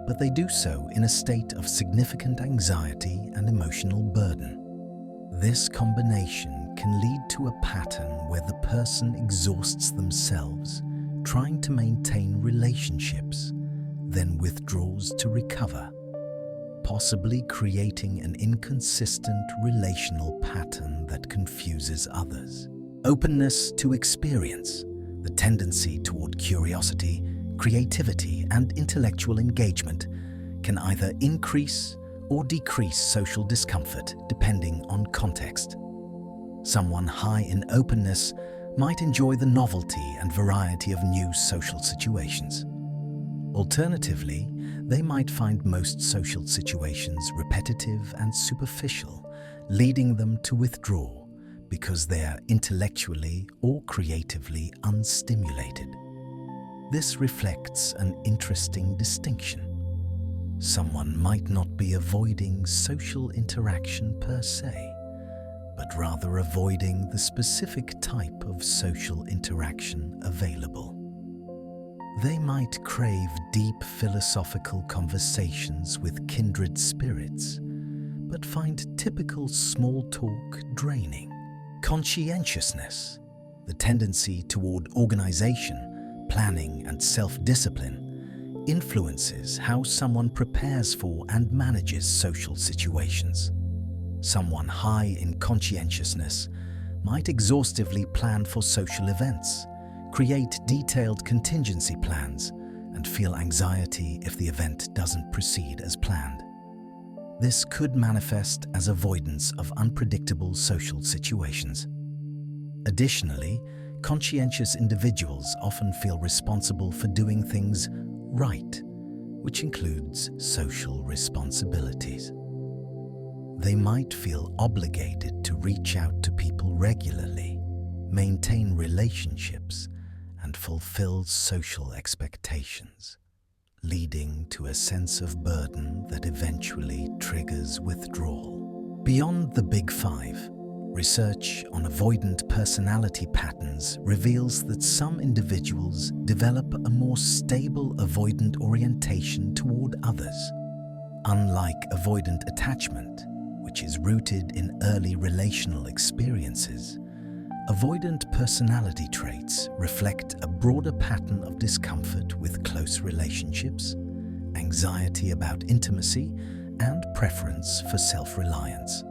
but they do so in a state of significant anxiety and emotional burden. This combination can lead to a pattern where the person exhausts themselves trying to maintain relationships, then withdraws to recover, possibly creating an inconsistent relational pattern that confuses others. Openness to experience, the tendency toward curiosity, creativity, and intellectual engagement, can either increase or decrease social discomfort depending on context. Someone high in openness might enjoy the novelty and variety of new social situations. Alternatively, they might find most social situations repetitive and superficial, leading them to withdraw because they are intellectually or creatively unstimulated. This reflects an interesting distinction. Someone might not be avoiding social interaction per se, but rather avoiding the specific type of social interaction available. They might crave deep philosophical conversations with kindred spirits, but find typical small talk draining. Conscientiousness, the tendency toward organization, planning, and self-discipline, influences how someone prepares for and manages social situations. Someone high in conscientiousness might exhaustively plan for social events, create detailed contingency plans, and feel anxiety if the event doesn't proceed as planned. This could manifest as avoidance of unpredictable social situations. Additionally, conscientious individuals often feel responsible for doing things right, which includes social responsibilities. They might feel obligated to reach out to people regularly, maintain relationships, and fulfill social expectations, leading to a sense of burden that eventually triggers withdrawal. Beyond the Big Five, research on avoidant personality patterns reveals that some individuals develop a more stable avoidant orientation toward others. Unlike avoidant attachment, which is rooted in early relational experiences, avoidant personality traits reflect a broader pattern of discomfort with close relationships, anxiety about intimacy, and preference for self-reliance.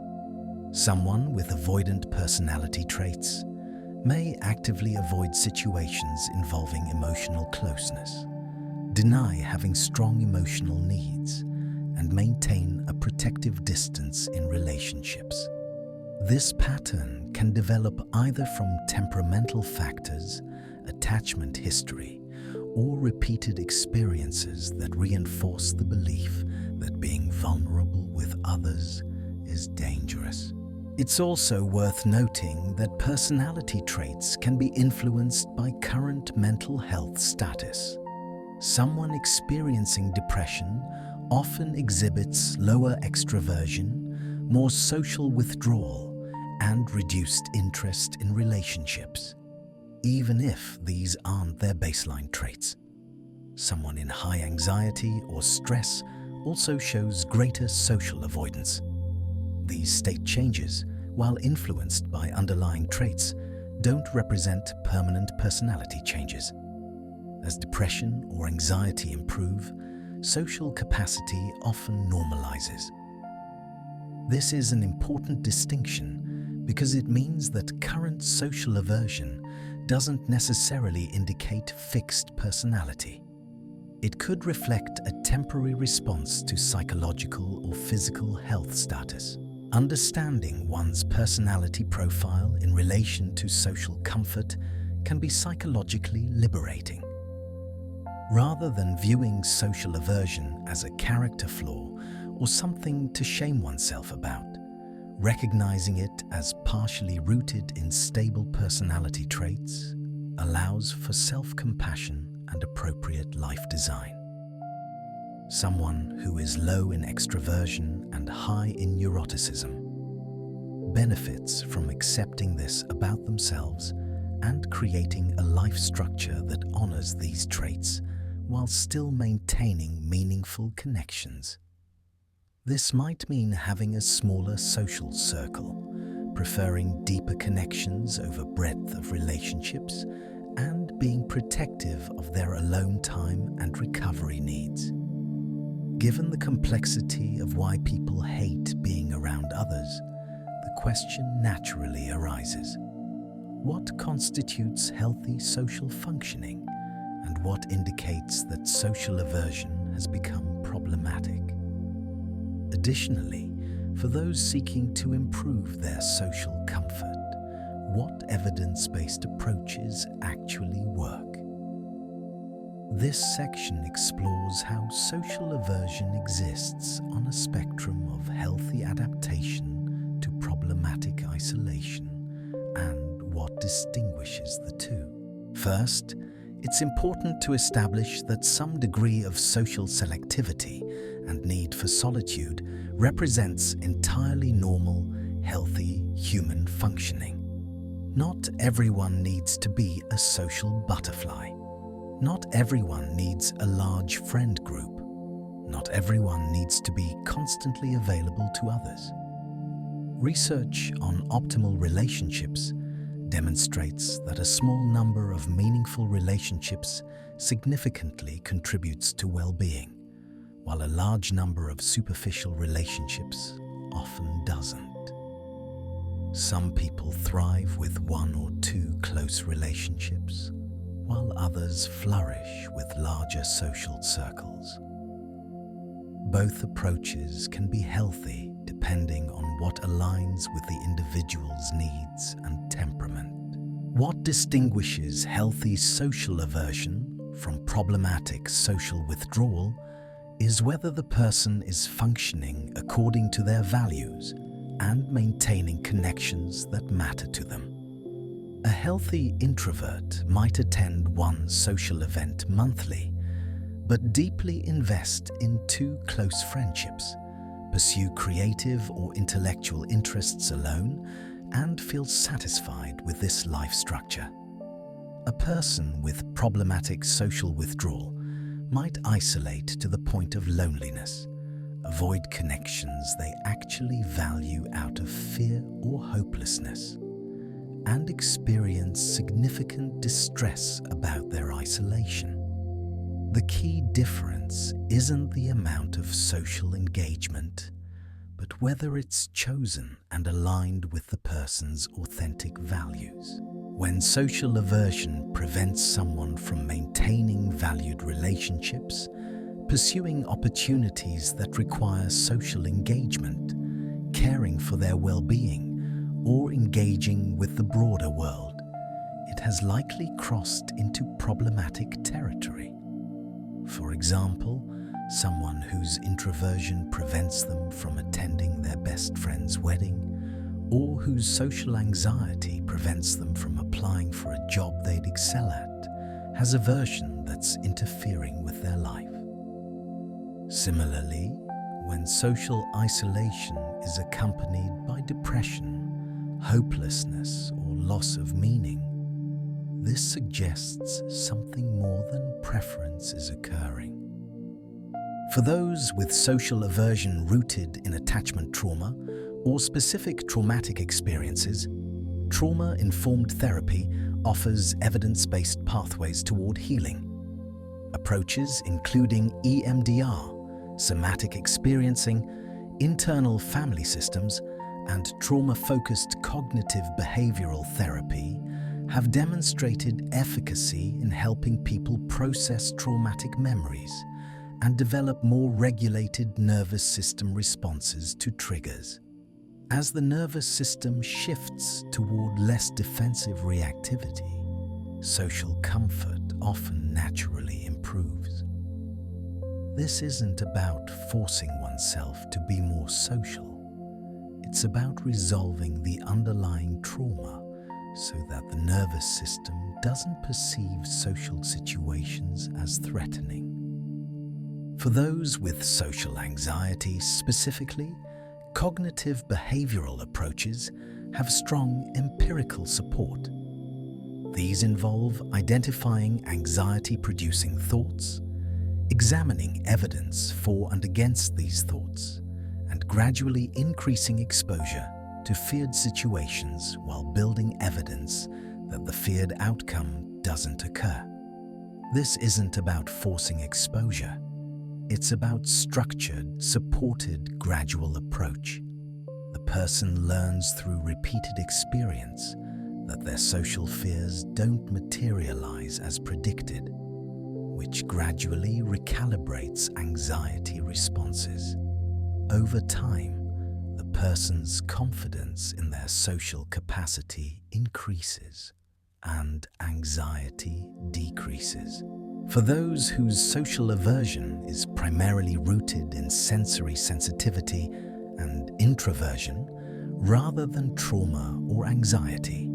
Someone with avoidant personality traits may actively avoid situations involving emotional closeness, deny having strong emotional needs, and maintain a protective distance in relationships. This pattern can develop either from temperamental factors, attachment history, or repeated experiences that reinforce the belief that being vulnerable with others is dangerous. It's also worth noting that personality traits can be influenced by current mental health status. Someone experiencing depression often exhibits lower extroversion, more social withdrawal, and reduced interest in relationships, even if these aren't their baseline traits. Someone in high anxiety or stress also shows greater social avoidance. These state changes, while influenced by underlying traits, don't represent permanent personality changes. As depression or anxiety improve, social capacity often normalizes. This is an important distinction because it means that current social aversion doesn't necessarily indicate fixed personality. It could reflect a temporary response to psychological or physical health status. Understanding one's personality profile in relation to social comfort can be psychologically liberating. Rather than viewing social aversion as a character flaw or something to shame oneself about, recognizing it as partially rooted in stable personality traits allows for self-compassion and appropriate life design. Someone who is low in extroversion and high in neuroticism benefits from accepting this about themselves and creating a life structure that honors these traits while still maintaining meaningful connections. This might mean having a smaller social circle, preferring deeper connections over breadth of relationships, and being protective of their alone time and recovery needs. Given the complexity of why people hate being around others, the question naturally arises: what constitutes healthy social functioning, and what indicates that social aversion has become problematic? Additionally, for those seeking to improve their social comfort, what evidence-based approaches actually work? This section explores how social aversion exists on a spectrum of healthy adaptation to problematic isolation and what distinguishes the two. First, it's important to establish that some degree of social selectivity and need for solitude represents entirely normal, healthy human functioning. Not everyone needs to be a social butterfly. Not everyone needs a large friend group. Not everyone needs to be constantly available to others. Research on optimal relationships demonstrates that a small number of meaningful relationships significantly contributes to well-being, while a large number of superficial relationships often doesn't. Some people thrive with one or two close relationships, while others flourish with larger social circles. Both approaches can be healthy depending on what aligns with the individual's needs and temperament. What distinguishes healthy social aversion from problematic social withdrawal is whether the person is functioning according to their values and maintaining connections that matter to them. A healthy introvert might attend one social event monthly, but deeply invest in two close friendships, pursue creative or intellectual interests alone, and feel satisfied with this life structure. A person with problematic social withdrawal might isolate to the point of loneliness, avoid connections they actually value out of fear or hopelessness, and experience significant distress about their isolation. The key difference isn't the amount of social engagement, but whether it's chosen and aligned with the person's authentic values. When social aversion prevents someone from maintaining valued relationships, pursuing opportunities that require social engagement, caring for their well-being, or engaging with the broader world, it has likely crossed into problematic territory. For example, someone whose introversion prevents them from attending their best friend's wedding, or whose social anxiety prevents them from applying for a job they'd excel at, has aversion that's interfering with their life. Similarly, when social isolation is accompanied by depression, hopelessness, or loss of meaning, this suggests something more than preference is occurring. For those with social aversion rooted in attachment trauma or specific traumatic experiences, trauma-informed therapy offers evidence-based pathways toward healing. Approaches including EMDR, somatic experiencing, internal family systems, and trauma-focused cognitive behavioral therapy have demonstrated efficacy in helping people process traumatic memories and develop more regulated nervous system responses to triggers. As the nervous system shifts toward less defensive reactivity, social comfort often naturally improves. This isn't about forcing oneself to be more social. It's about resolving the underlying trauma so that the nervous system doesn't perceive social situations as threatening. For those with social anxiety specifically, cognitive behavioral approaches have strong empirical support. These involve identifying anxiety-producing thoughts, examining evidence for and against these thoughts, and gradually increasing exposure to feared situations while building evidence that the feared outcome doesn't occur. This isn't about forcing exposure. It's about structured, supported, gradual approach. The person learns through repeated experience that their social fears don't materialize as predicted, which gradually recalibrates anxiety responses. Over time, the person's confidence in their social capacity increases and anxiety decreases. For those whose social aversion is primarily rooted in sensory sensitivity and introversion rather than trauma or anxiety,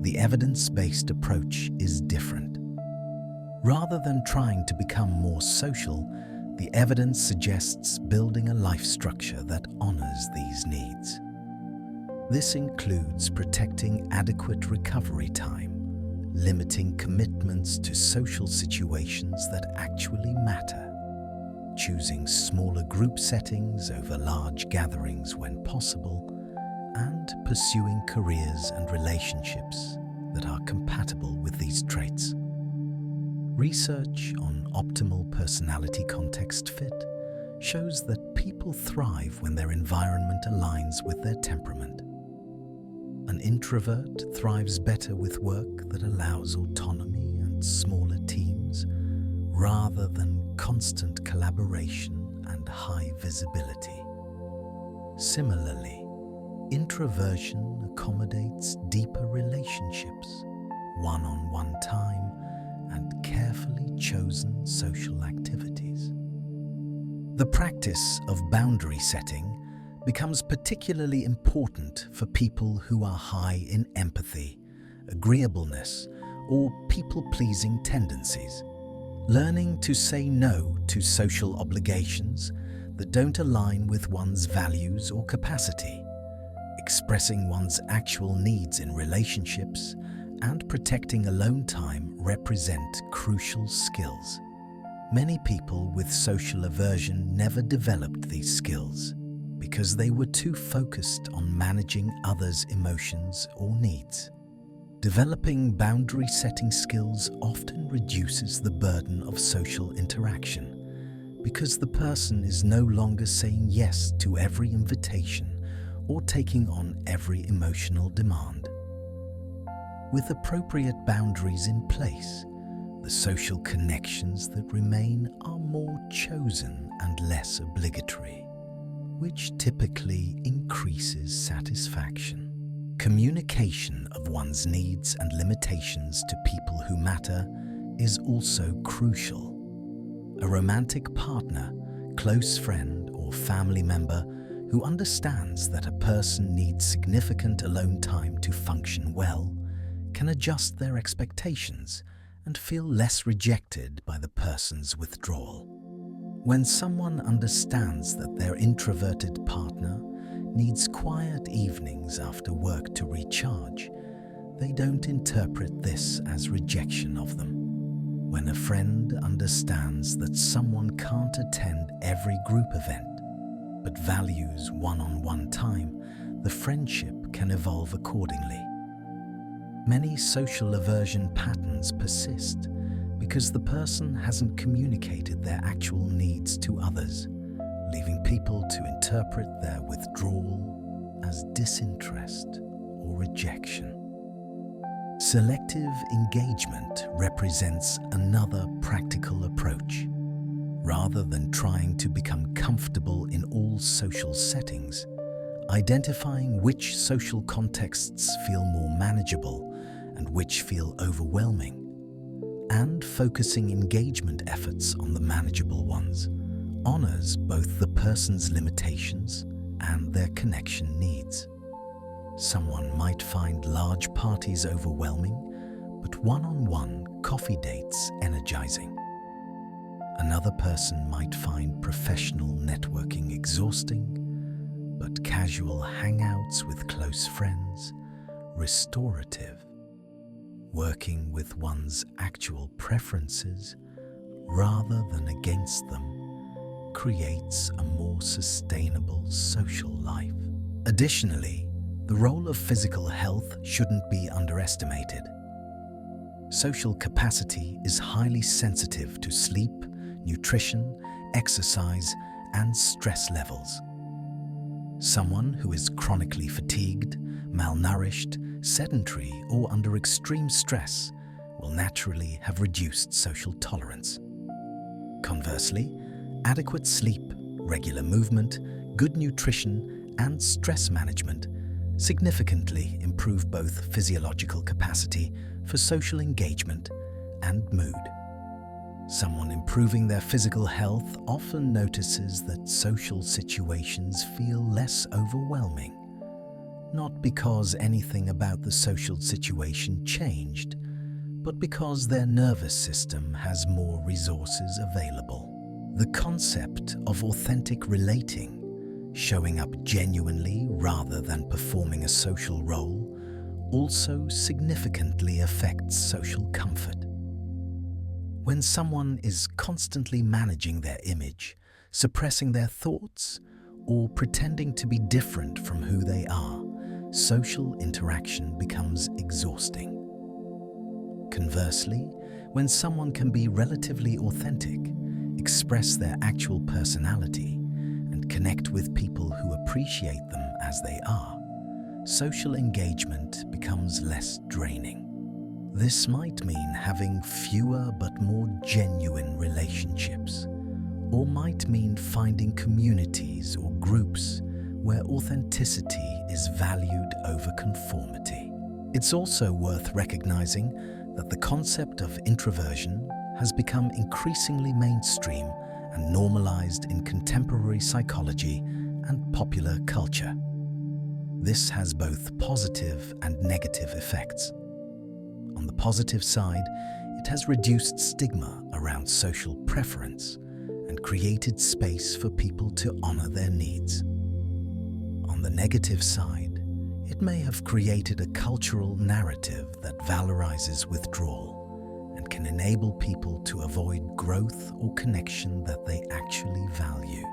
the evidence-based approach is different. Rather than trying to become more social, the evidence suggests building a life structure that honors these needs. This includes protecting adequate recovery time, limiting commitments to social situations that actually matter, choosing smaller group settings over large gatherings when possible, and pursuing careers and relationships that are compatible with these traits. Research on optimal personality context fit shows that people thrive when their environment aligns with their temperament. An introvert thrives better with work that allows autonomy and smaller teams, rather than constant collaboration and high visibility. Similarly, introversion accommodates deeper relationships, one-on-one time, and carefully chosen social activities. The practice of boundary setting becomes particularly important for people who are high in empathy, agreeableness, or people-pleasing tendencies. Learning to say no to social obligations that don't align with one's values or capacity, expressing one's actual needs in relationships, and protecting alone time represent crucial skills. Many people with social aversion never developed these skills because they were too focused on managing others' emotions or needs. Developing boundary-setting skills often reduces the burden of social interaction because the person is no longer saying yes to every invitation or taking on every emotional demand. With appropriate boundaries in place, the social connections that remain are more chosen and less obligatory, which typically increases satisfaction. Communication of one's needs and limitations to people who matter is also crucial. A romantic partner, close friend, or family member who understands that a person needs significant alone time to function well can adjust their expectations and feel less rejected by the person's withdrawal. When someone understands that their introverted partner needs quiet evenings after work to recharge, they don't interpret this as rejection of them. When a friend understands that someone can't attend every group event, but values one-on-one time, the friendship can evolve accordingly. Many social aversion patterns persist because the person hasn't communicated their actual needs to others, leaving people to interpret their withdrawal as disinterest or rejection. Selective engagement represents another practical approach. Rather than trying to become comfortable in all social settings, identifying which social contexts feel more manageable and which feel overwhelming, and focusing engagement efforts on the manageable ones, honors both the person's limitations and their connection needs. Someone might find large parties overwhelming, but one-on-one coffee dates energizing. Another person might find professional networking exhausting, but casual hangouts with close friends restorative. Working with one's actual preferences rather than against them creates a more sustainable social life. Additionally, the role of physical health shouldn't be underestimated. Social capacity is highly sensitive to sleep, nutrition, exercise, and stress levels. Someone who is chronically fatigued, malnourished, sedentary, or under extreme stress will naturally have reduced social tolerance. Conversely, adequate sleep, regular movement, good nutrition, and stress management significantly improve both physiological capacity for social engagement and mood. Someone improving their physical health often notices that social situations feel less overwhelming, not because anything about the social situation changed, but because their nervous system has more resources available. The concept of authentic relating, showing up genuinely rather than performing a social role, also significantly affects social comfort. When someone is constantly managing their image, suppressing their thoughts, or pretending to be different from who they are, social interaction becomes exhausting. Conversely, when someone can be relatively authentic, express their actual personality, and connect with people who appreciate them as they are, social engagement becomes less draining. This might mean having fewer but more genuine relationships, or might mean finding communities or groups where authenticity is valued over conformity. It's also worth recognizing that the concept of introversion has become increasingly mainstream and normalized in contemporary psychology and popular culture. This has both positive and negative effects. On the positive side, it has reduced stigma around social preference and created space for people to honor their needs. On the negative side, it may have created a cultural narrative that valorizes withdrawal and can enable people to avoid growth or connection that they actually value.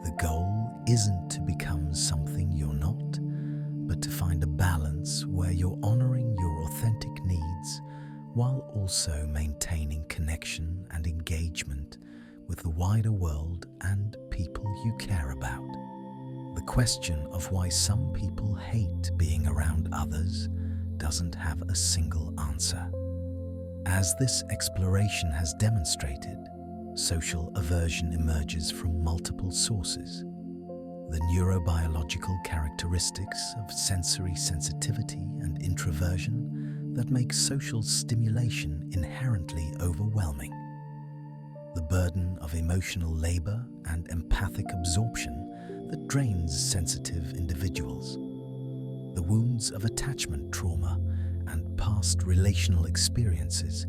The goal isn't to become something you're not, but to find a balance where you're honoring your authentic needs while also maintaining connection and engagement with the wider world and people you care about. The question of why some people hate being around others doesn't have a single answer. As this exploration has demonstrated, social aversion emerges from multiple sources. The neurobiological characteristics of sensory sensitivity and introversion that make social stimulation inherently overwhelming. The burden of emotional labor and empathic absorption that drains sensitive individuals. The wounds of attachment trauma and past relational experiences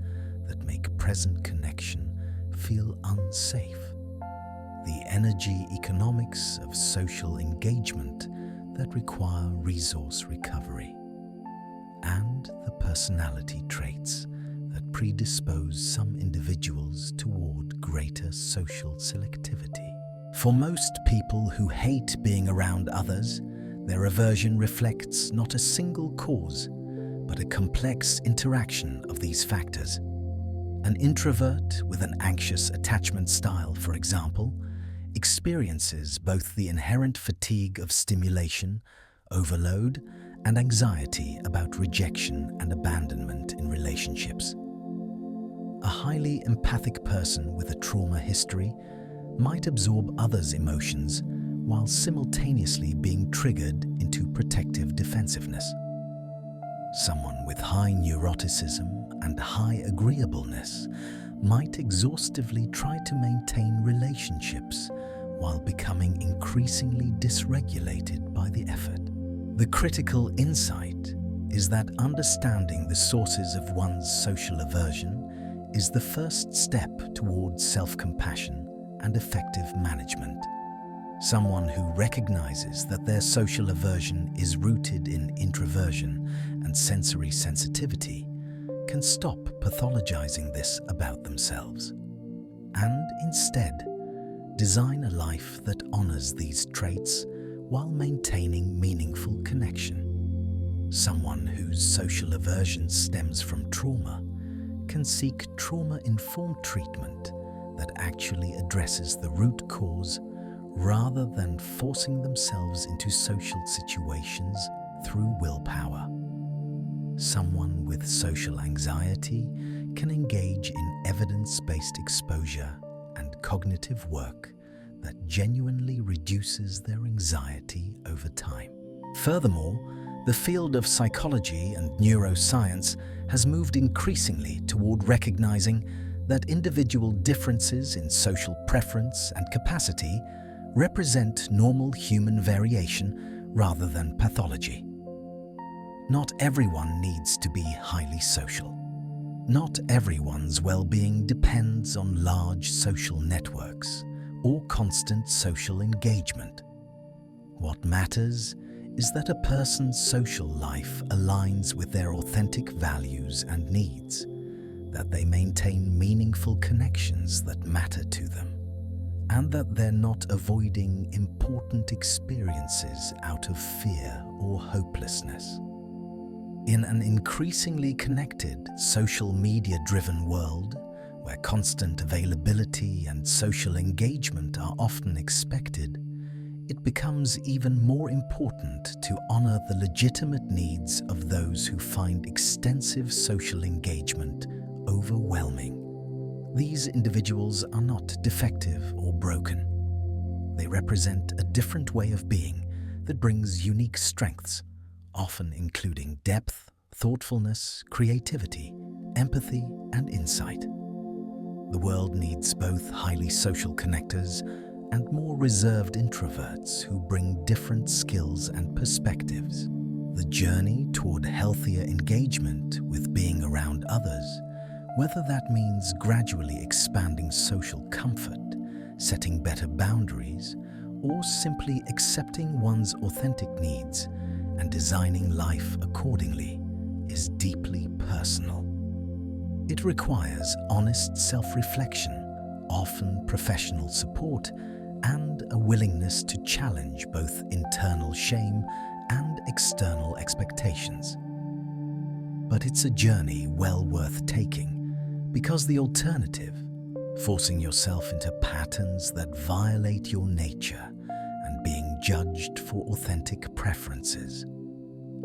that make present connection feel unsafe. The energy economics of social engagement that require resource recovery, and the personality traits that predispose some individuals toward greater social selectivity. For most people who hate being around others, their aversion reflects not a single cause, but a complex interaction of these factors. An introvert with an anxious attachment style, for example, experiences both the inherent fatigue of stimulation, overload, and anxiety about rejection and abandonment in relationships. A highly empathic person with a trauma history might absorb others' emotions while simultaneously being triggered into protective defensiveness. Someone with high neuroticism and high agreeableness might exhaustively try to maintain relationships while becoming increasingly dysregulated by the effort. The critical insight is that understanding the sources of one's social aversion is the first step towards self-compassion and effective management. Someone who recognizes that their social aversion is rooted in introversion and sensory sensitivity can stop pathologizing this about themselves, and instead design a life that honors these traits while maintaining meaningful connection. Someone whose social aversion stems from trauma can seek trauma-informed treatment that actually addresses the root cause rather than forcing themselves into social situations through willpower. Someone with social anxiety can engage in evidence-based exposure and cognitive work that genuinely reduces their anxiety over time. Furthermore, the field of psychology and neuroscience has moved increasingly toward recognizing that individual differences in social preference and capacity represent normal human variation rather than pathology. Not everyone needs to be highly social. Not everyone's well-being depends on large social networks or constant social engagement. What matters is that a person's social life aligns with their authentic values and needs, that they maintain meaningful connections that matter to them, and that they're not avoiding important experiences out of fear or hopelessness. In an increasingly connected, social media-driven world, where constant availability and social engagement are often expected, it becomes even more important to honor the legitimate needs of those who find extensive social engagement overwhelming. These individuals are not defective or broken. They represent a different way of being that brings unique strengths, often including depth, thoughtfulness, creativity, empathy, and insight. The world needs both highly social connectors and more reserved introverts who bring different skills and perspectives. The journey toward healthier engagement with being around others, whether that means gradually expanding social comfort, setting better boundaries, or simply accepting one's authentic needs and designing life accordingly, is deeply personal. It requires honest self-reflection, often professional support, and a willingness to challenge both internal shame and external expectations. But it's a journey well worth taking, because the alternative, forcing yourself into patterns that violate your nature and being judged for authentic preferences,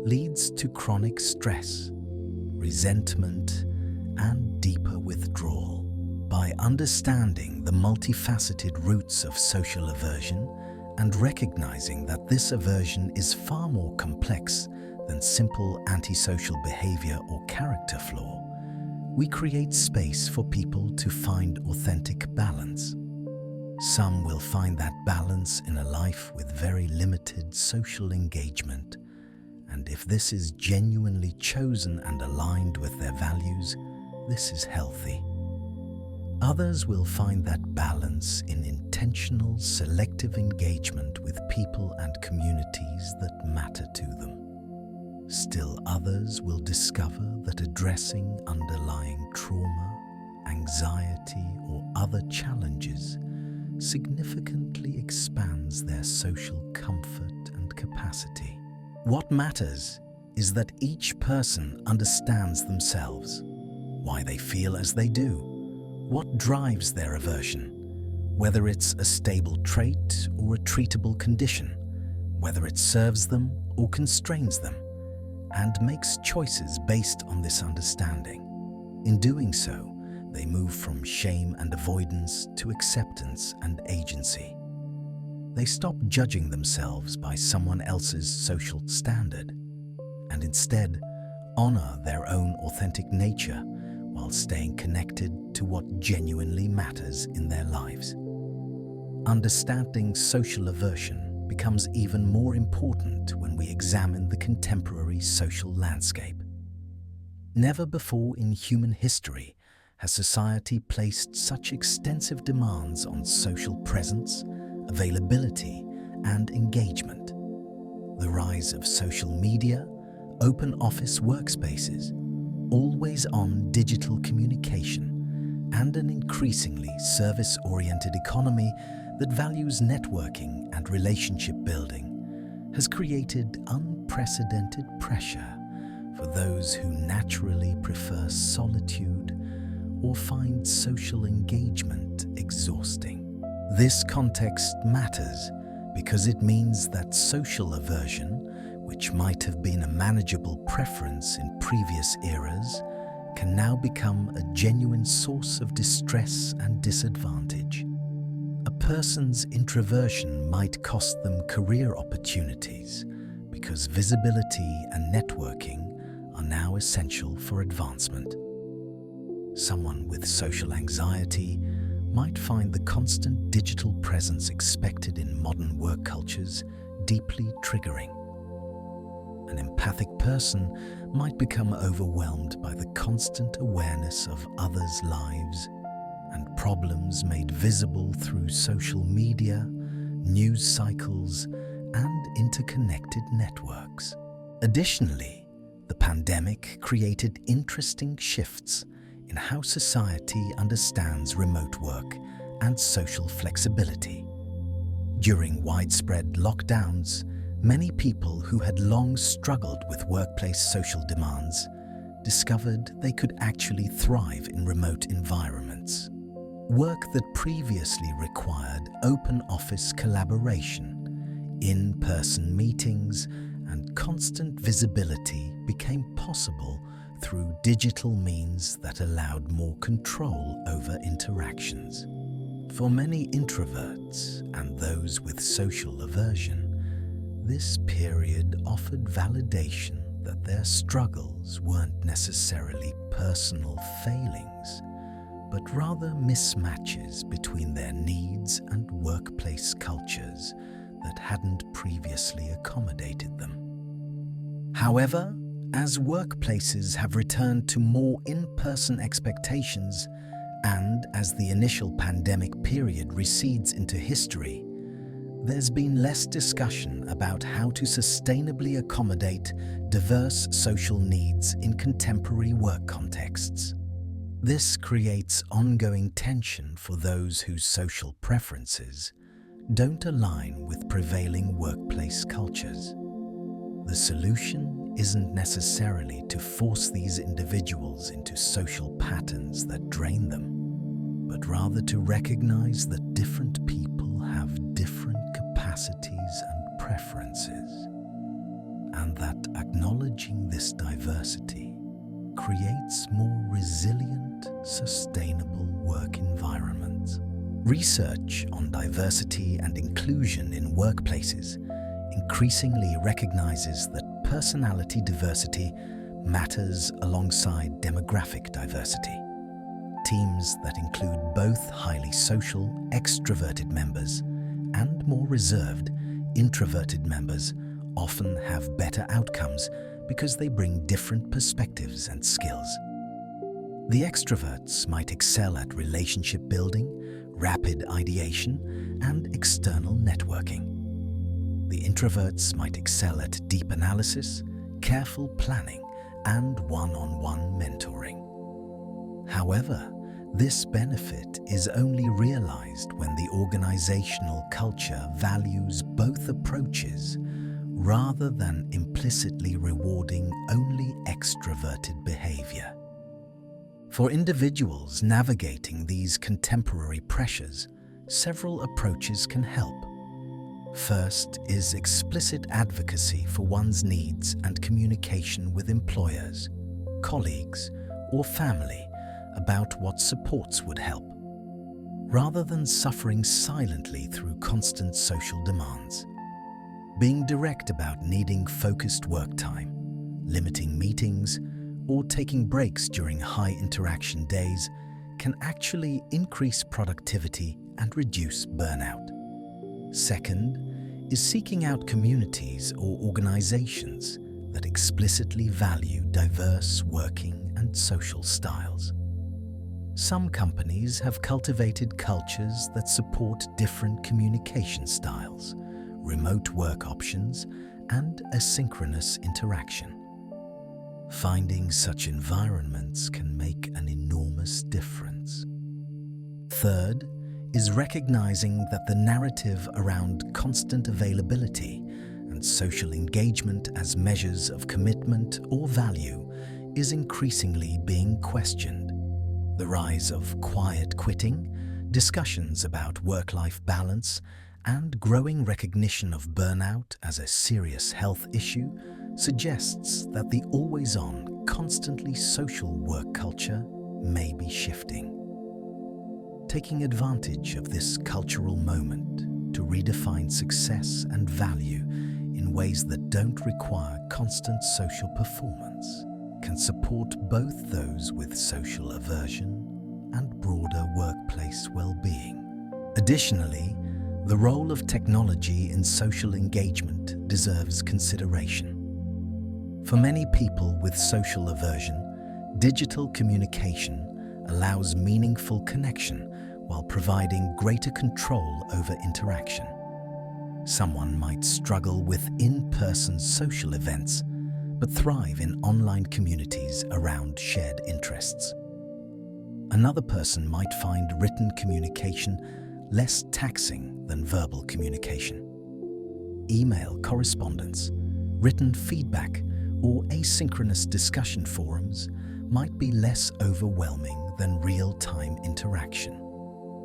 leads to chronic stress, resentment, and deeper withdrawal. By understanding the multifaceted roots of social aversion and recognizing that this aversion is far more complex than simple antisocial behavior or character flaw, we create space for people to find authentic balance. Some will find that balance in a life with very limited social engagement, and if this is genuinely chosen and aligned with their values, this is healthy. Others will find that balance in intentional, selective engagement with people and communities that matter to them. Still others will discover that addressing underlying trauma, anxiety, or other challenges significantly expands their social comfort and capacity. What matters is that each person understands themselves, why they feel as they do, what drives their aversion, whether it's a stable trait or a treatable condition, whether it serves them or constrains them, and makes choices based on this understanding. In doing so, they move from shame and avoidance to acceptance and agency. They stop judging themselves by someone else's social standard, and instead honor their own authentic nature while staying connected to what genuinely matters in their lives. Understanding social aversion becomes even more important when we examine the contemporary social landscape. Never before in human history has society placed such extensive demands on social presence, availability, and engagement. The rise of social media, open office workspaces, always-on digital communication, and an increasingly service-oriented economy that values networking and relationship building has created unprecedented pressure for those who naturally prefer solitude or find social engagement exhausting. This context matters because it means that social aversion, which might have been a manageable preference in previous eras, can now become a genuine source of distress and disadvantage. A person's introversion might cost them career opportunities because visibility and networking are now essential for advancement. Someone with social anxiety might find the constant digital presence expected in modern work cultures deeply triggering. An empathic person might become overwhelmed by the constant awareness of others' lives and problems made visible through social media, news cycles, and interconnected networks. Additionally, the pandemic created interesting shifts in how society understands remote work and social flexibility. During widespread lockdowns, Many people who had long struggled with workplace social demands discovered they could actually thrive in remote environments. Work that previously required open office collaboration, in-person meetings, and constant visibility became possible through digital means that allowed more control over interactions. For many introverts and those with social aversion, this period offered validation that their struggles weren't necessarily personal failings, but rather mismatches between their needs and workplace cultures that hadn't previously accommodated them. However, as workplaces have returned to more in-person expectations, and as the initial pandemic period recedes into history, there's been less discussion about how to sustainably accommodate diverse social needs in contemporary work contexts. This creates ongoing tension for those whose social preferences don't align with prevailing workplace cultures. The solution isn't necessarily to force these individuals into social patterns that drain them, but rather to recognize that different people have different capacities and preferences, and that acknowledging this diversity creates more resilient, sustainable work environments. Research on diversity and inclusion in workplaces increasingly recognizes that personality diversity matters alongside demographic diversity. Teams that include both highly social, extroverted members and more reserved, introverted members often have better outcomes because they bring different perspectives and skills. The extroverts might excel at relationship building, rapid ideation, and external networking. The introverts might excel at deep analysis, careful planning, and one-on-one mentoring. However, this benefit is only realized when the organizational culture values both approaches rather than implicitly rewarding only extroverted behavior. For individuals navigating these contemporary pressures, several approaches can help. First is explicit advocacy for one's needs and communication with employers, colleagues, or family about what supports would help, rather than suffering silently through constant social demands. Being direct about needing focused work time, limiting meetings, or taking breaks during high interaction days can actually increase productivity and reduce burnout. Second is seeking out communities or organizations that explicitly value diverse working and social styles. Some companies have cultivated cultures that support different communication styles, remote work options, and asynchronous interaction. Finding such environments can make an enormous difference. Third is recognizing that the narrative around constant availability and social engagement as measures of commitment or value is increasingly being questioned. The rise of quiet quitting, discussions about work-life balance, and growing recognition of burnout as a serious health issue suggests that the always-on, constantly social work culture may be shifting. Taking advantage of this cultural moment to redefine success and value in ways that don't require constant social performance can support both those with social aversion and broader workplace well-being. Additionally, the role of technology in social engagement deserves consideration. For many people with social aversion, digital communication allows meaningful connection while providing greater control over interaction. Someone might struggle with in-person social events, but thrive in online communities around shared interests. Another person might find written communication less taxing than verbal communication. email correspondence, written feedback, or asynchronous discussion forums might be less overwhelming than real-time interaction.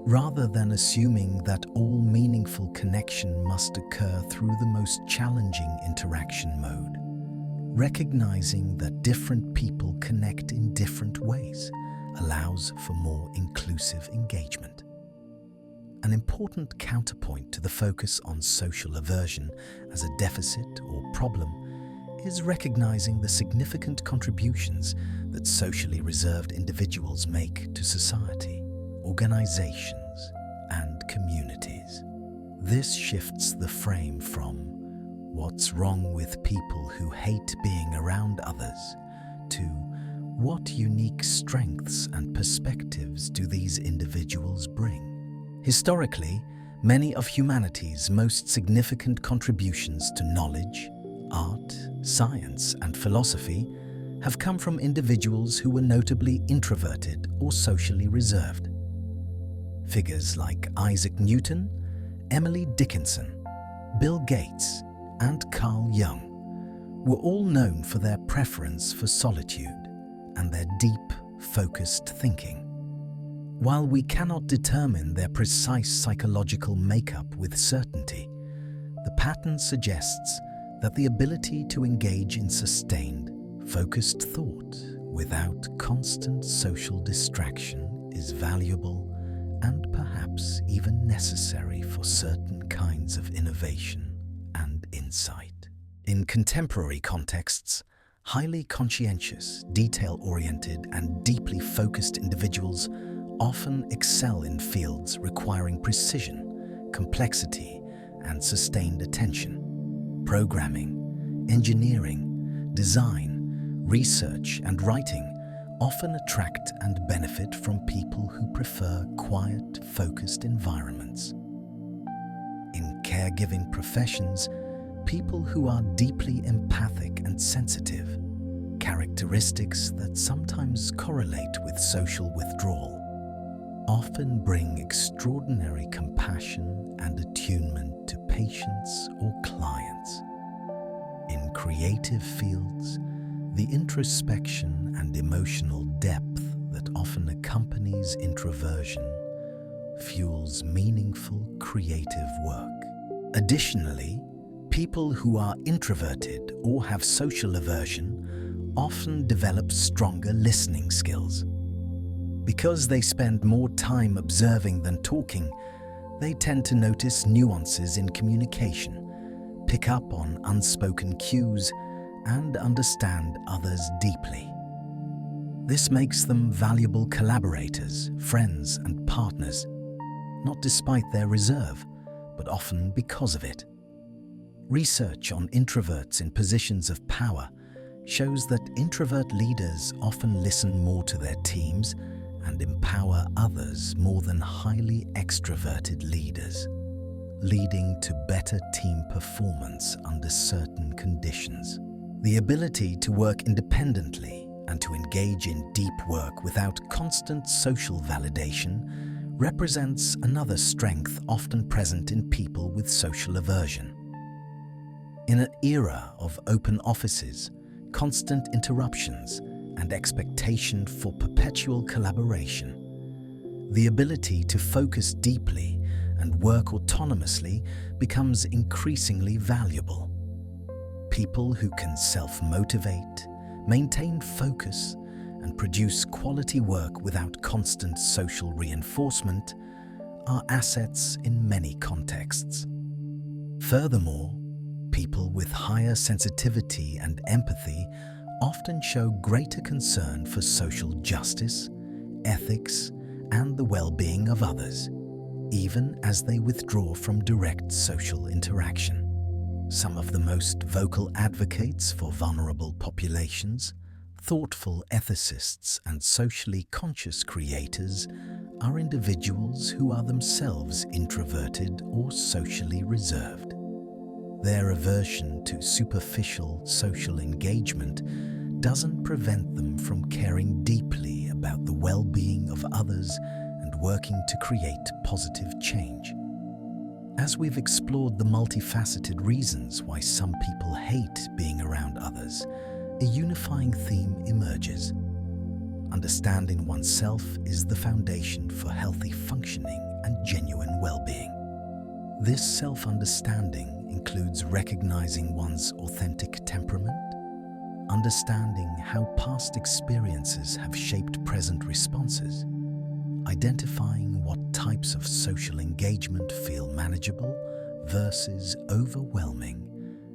Rather than assuming that all meaningful connection must occur through the most challenging interaction mode, recognizing that different people connect in different ways allows for more inclusive engagement. An important counterpoint to the focus on social aversion as a deficit or problem is recognizing the significant contributions that socially reserved individuals make to society, organizations, and communities. This shifts the frame from "what's wrong with people who hate being around others" to "what unique strengths and perspectives do these individuals bring?" Historically, many of humanity's most significant contributions to knowledge, art, science, and philosophy have come from individuals who were notably introverted or socially reserved. Figures like Isaac Newton, Emily Dickinson, Bill Gates, and Carl Jung were all known for their preference for solitude and their deep, focused thinking. While we cannot determine their precise psychological makeup with certainty, the pattern suggests that the ability to engage in sustained, focused thought without constant social distraction is valuable and perhaps even necessary for certain kinds of innovation and insight. In contemporary contexts, highly conscientious, detail-oriented, and deeply focused individuals often excel in fields requiring precision, complexity, and sustained attention. Programming, engineering, design, research, and writing often attract and benefit from people who prefer quiet, focused environments. In caregiving professions, people who are deeply empathic and sensitive, characteristics that sometimes correlate with social withdrawal, often bring extraordinary compassion and attunement to patients or clients. In creative fields, the introspection and emotional depth that often accompanies introversion fuels meaningful creative work. Additionally, people who are introverted or have social aversion often develop stronger listening skills. Because they spend more time observing than talking, they tend to notice nuances in communication, pick up on unspoken cues, and understand others deeply. This makes them valuable collaborators, friends, and partners, not despite their reserve, but often because of it. Research on introverts in positions of power shows that introvert leaders often listen more to their teams and empower others more than highly extroverted leaders, leading to better team performance under certain conditions. The ability to work independently and to engage in deep work without constant social validation represents another strength often present in people with social aversion. In an era of open offices, constant interruptions, and expectation for perpetual collaboration, the ability to focus deeply and work autonomously becomes increasingly valuable. People who can self-motivate, maintain focus, and produce quality work without constant social reinforcement are assets in many contexts. Furthermore, people with higher sensitivity and empathy often show greater concern for social justice, ethics, and the well-being of others, even as they withdraw from direct social interaction. Some of the most vocal advocates for vulnerable populations, thoughtful ethicists, and socially conscious creators are individuals who are themselves introverted or socially reserved. Their aversion to superficial social engagement doesn't prevent them from caring deeply about the well-being of others and working to create positive change. As we've explored the multifaceted reasons why some people hate being around others, a unifying theme emerges. Understanding oneself is the foundation for healthy functioning and genuine well-being. This self-understanding includes recognizing one's authentic temperament, understanding how past experiences have shaped present responses, identifying what types of social engagement feel manageable versus overwhelming,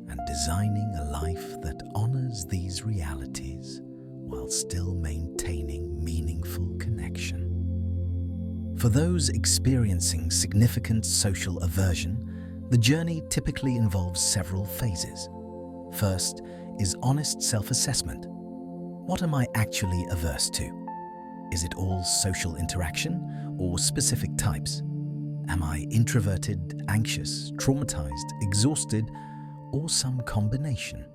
and designing a life that honors these realities while still maintaining meaningful connection. For those experiencing significant social aversion, the journey typically involves several phases. First is honest self-assessment. What am I actually averse to? Is it all social interaction or specific types? Am I introverted, anxious, traumatized, exhausted, or some combination?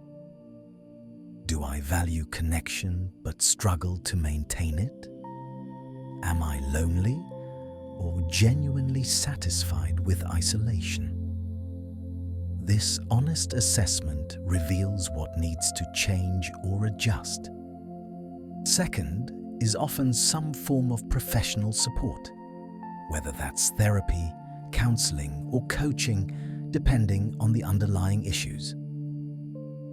Do I value connection but struggle to maintain it? Am I lonely or genuinely satisfied with isolation? This honest assessment reveals what needs to change or adjust. Second is often some form of professional support, whether that's therapy, counseling, or coaching, depending on the underlying issues.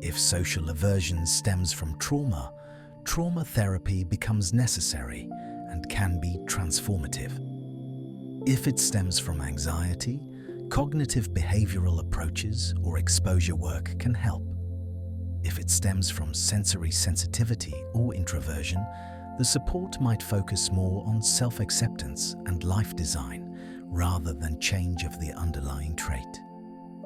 If social aversion stems from trauma, trauma therapy becomes necessary and can be transformative. If it stems from anxiety, cognitive behavioral approaches or exposure work can help. If it stems from sensory sensitivity or introversion, the support might focus more on self-acceptance and life design rather than change of the underlying trait.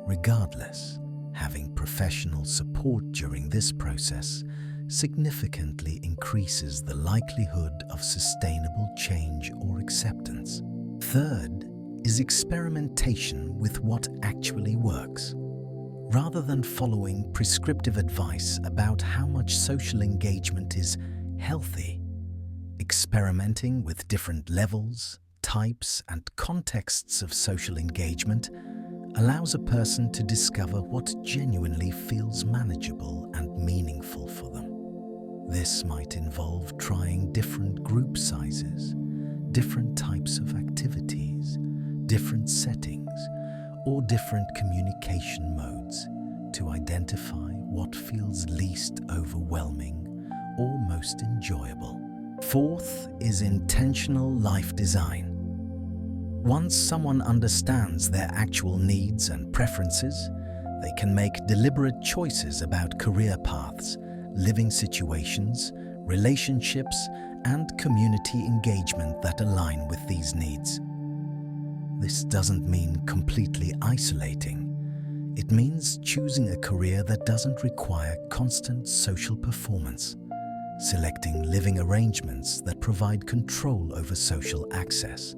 Regardless, having professional support during this process significantly increases the likelihood of sustainable change or acceptance. Third is experimentation with what actually works. Rather than following prescriptive advice about how much social engagement is healthy, experimenting with different levels, types, and contexts of social engagement allows a person to discover what genuinely feels manageable and meaningful for them. This might involve trying different group sizes, different types of activities, different settings, or different communication modes to identify what feels least overwhelming or most enjoyable. Fourth is intentional life design. Once someone understands their actual needs and preferences, they can make deliberate choices about career paths, living situations, relationships, and community engagement that align with these needs. This doesn't mean completely isolating. It means choosing a career that doesn't require constant social performance, selecting living arrangements that provide control over social access,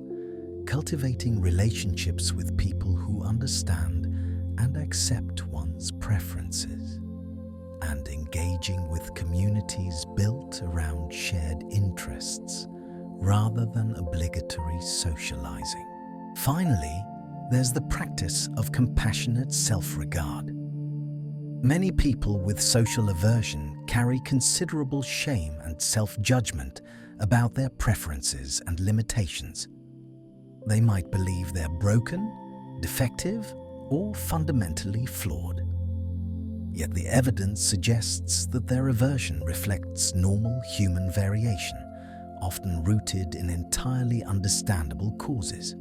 cultivating relationships with people who understand and accept one's preferences, and engaging with communities built around shared interests rather than obligatory socializing. Finally, there's the practice of compassionate self-regard. Many people with social aversion carry considerable shame and self-judgment about their preferences and limitations. They might believe they're broken, defective, or fundamentally flawed. Yet the evidence suggests that their aversion reflects normal human variation, often rooted in entirely understandable causes.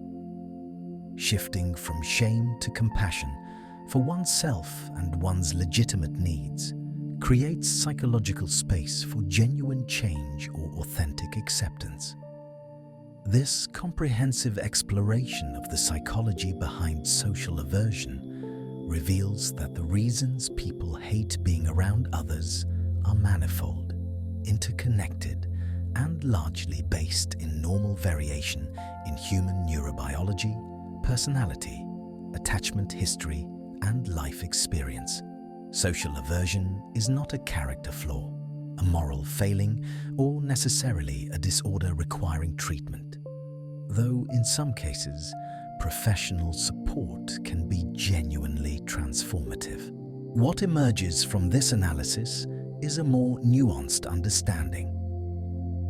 Shifting from shame to compassion for oneself and one's legitimate needs creates psychological space for genuine change or authentic acceptance. This comprehensive exploration of the psychology behind social aversion reveals that the reasons people hate being around others are manifold, interconnected, and largely based in normal variation in human neurobiology, personality, attachment history, and life experience. Social aversion is not a character flaw, a moral failing, or necessarily a disorder requiring treatment. Though in some cases, professional support can be genuinely transformative. What emerges from this analysis is a more nuanced understanding.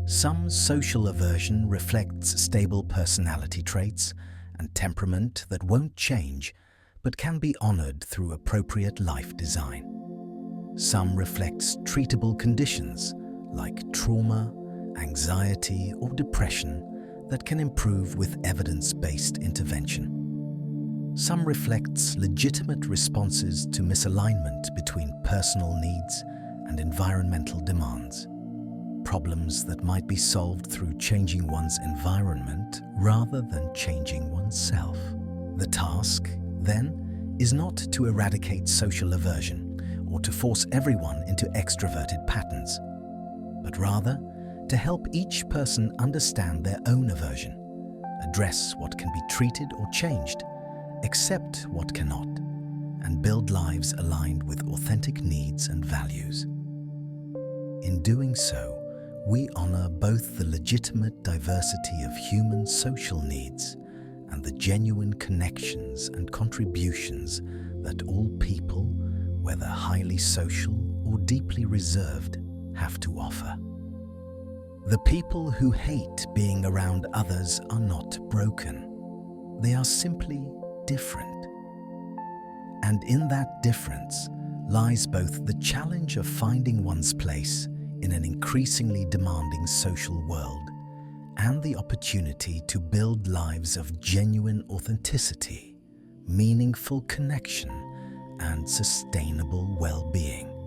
Some social aversion reflects stable personality traits and temperament that won't change but can be honored through appropriate life design. Some reflects treatable conditions like trauma, anxiety, or depression that can improve with evidence-based intervention. Some reflects legitimate responses to misalignment between personal needs and environmental demands, problems that might be solved through changing one's environment rather than changing oneself. The task, then, is not to eradicate social aversion or to force everyone into extroverted patterns, but rather to help each person understand their own aversion, address what can be treated or changed, accept what cannot, and build lives aligned with authentic needs and values. In doing so, we honor both the legitimate diversity of human social needs and the genuine connections and contributions that all people, whether highly social or deeply reserved, have to offer. The people who hate being around others are not broken. They are simply different. And in that difference lies both the challenge of finding one's place in an increasingly demanding social world and the opportunity to build lives of genuine authenticity, meaningful connection, and sustainable well-being.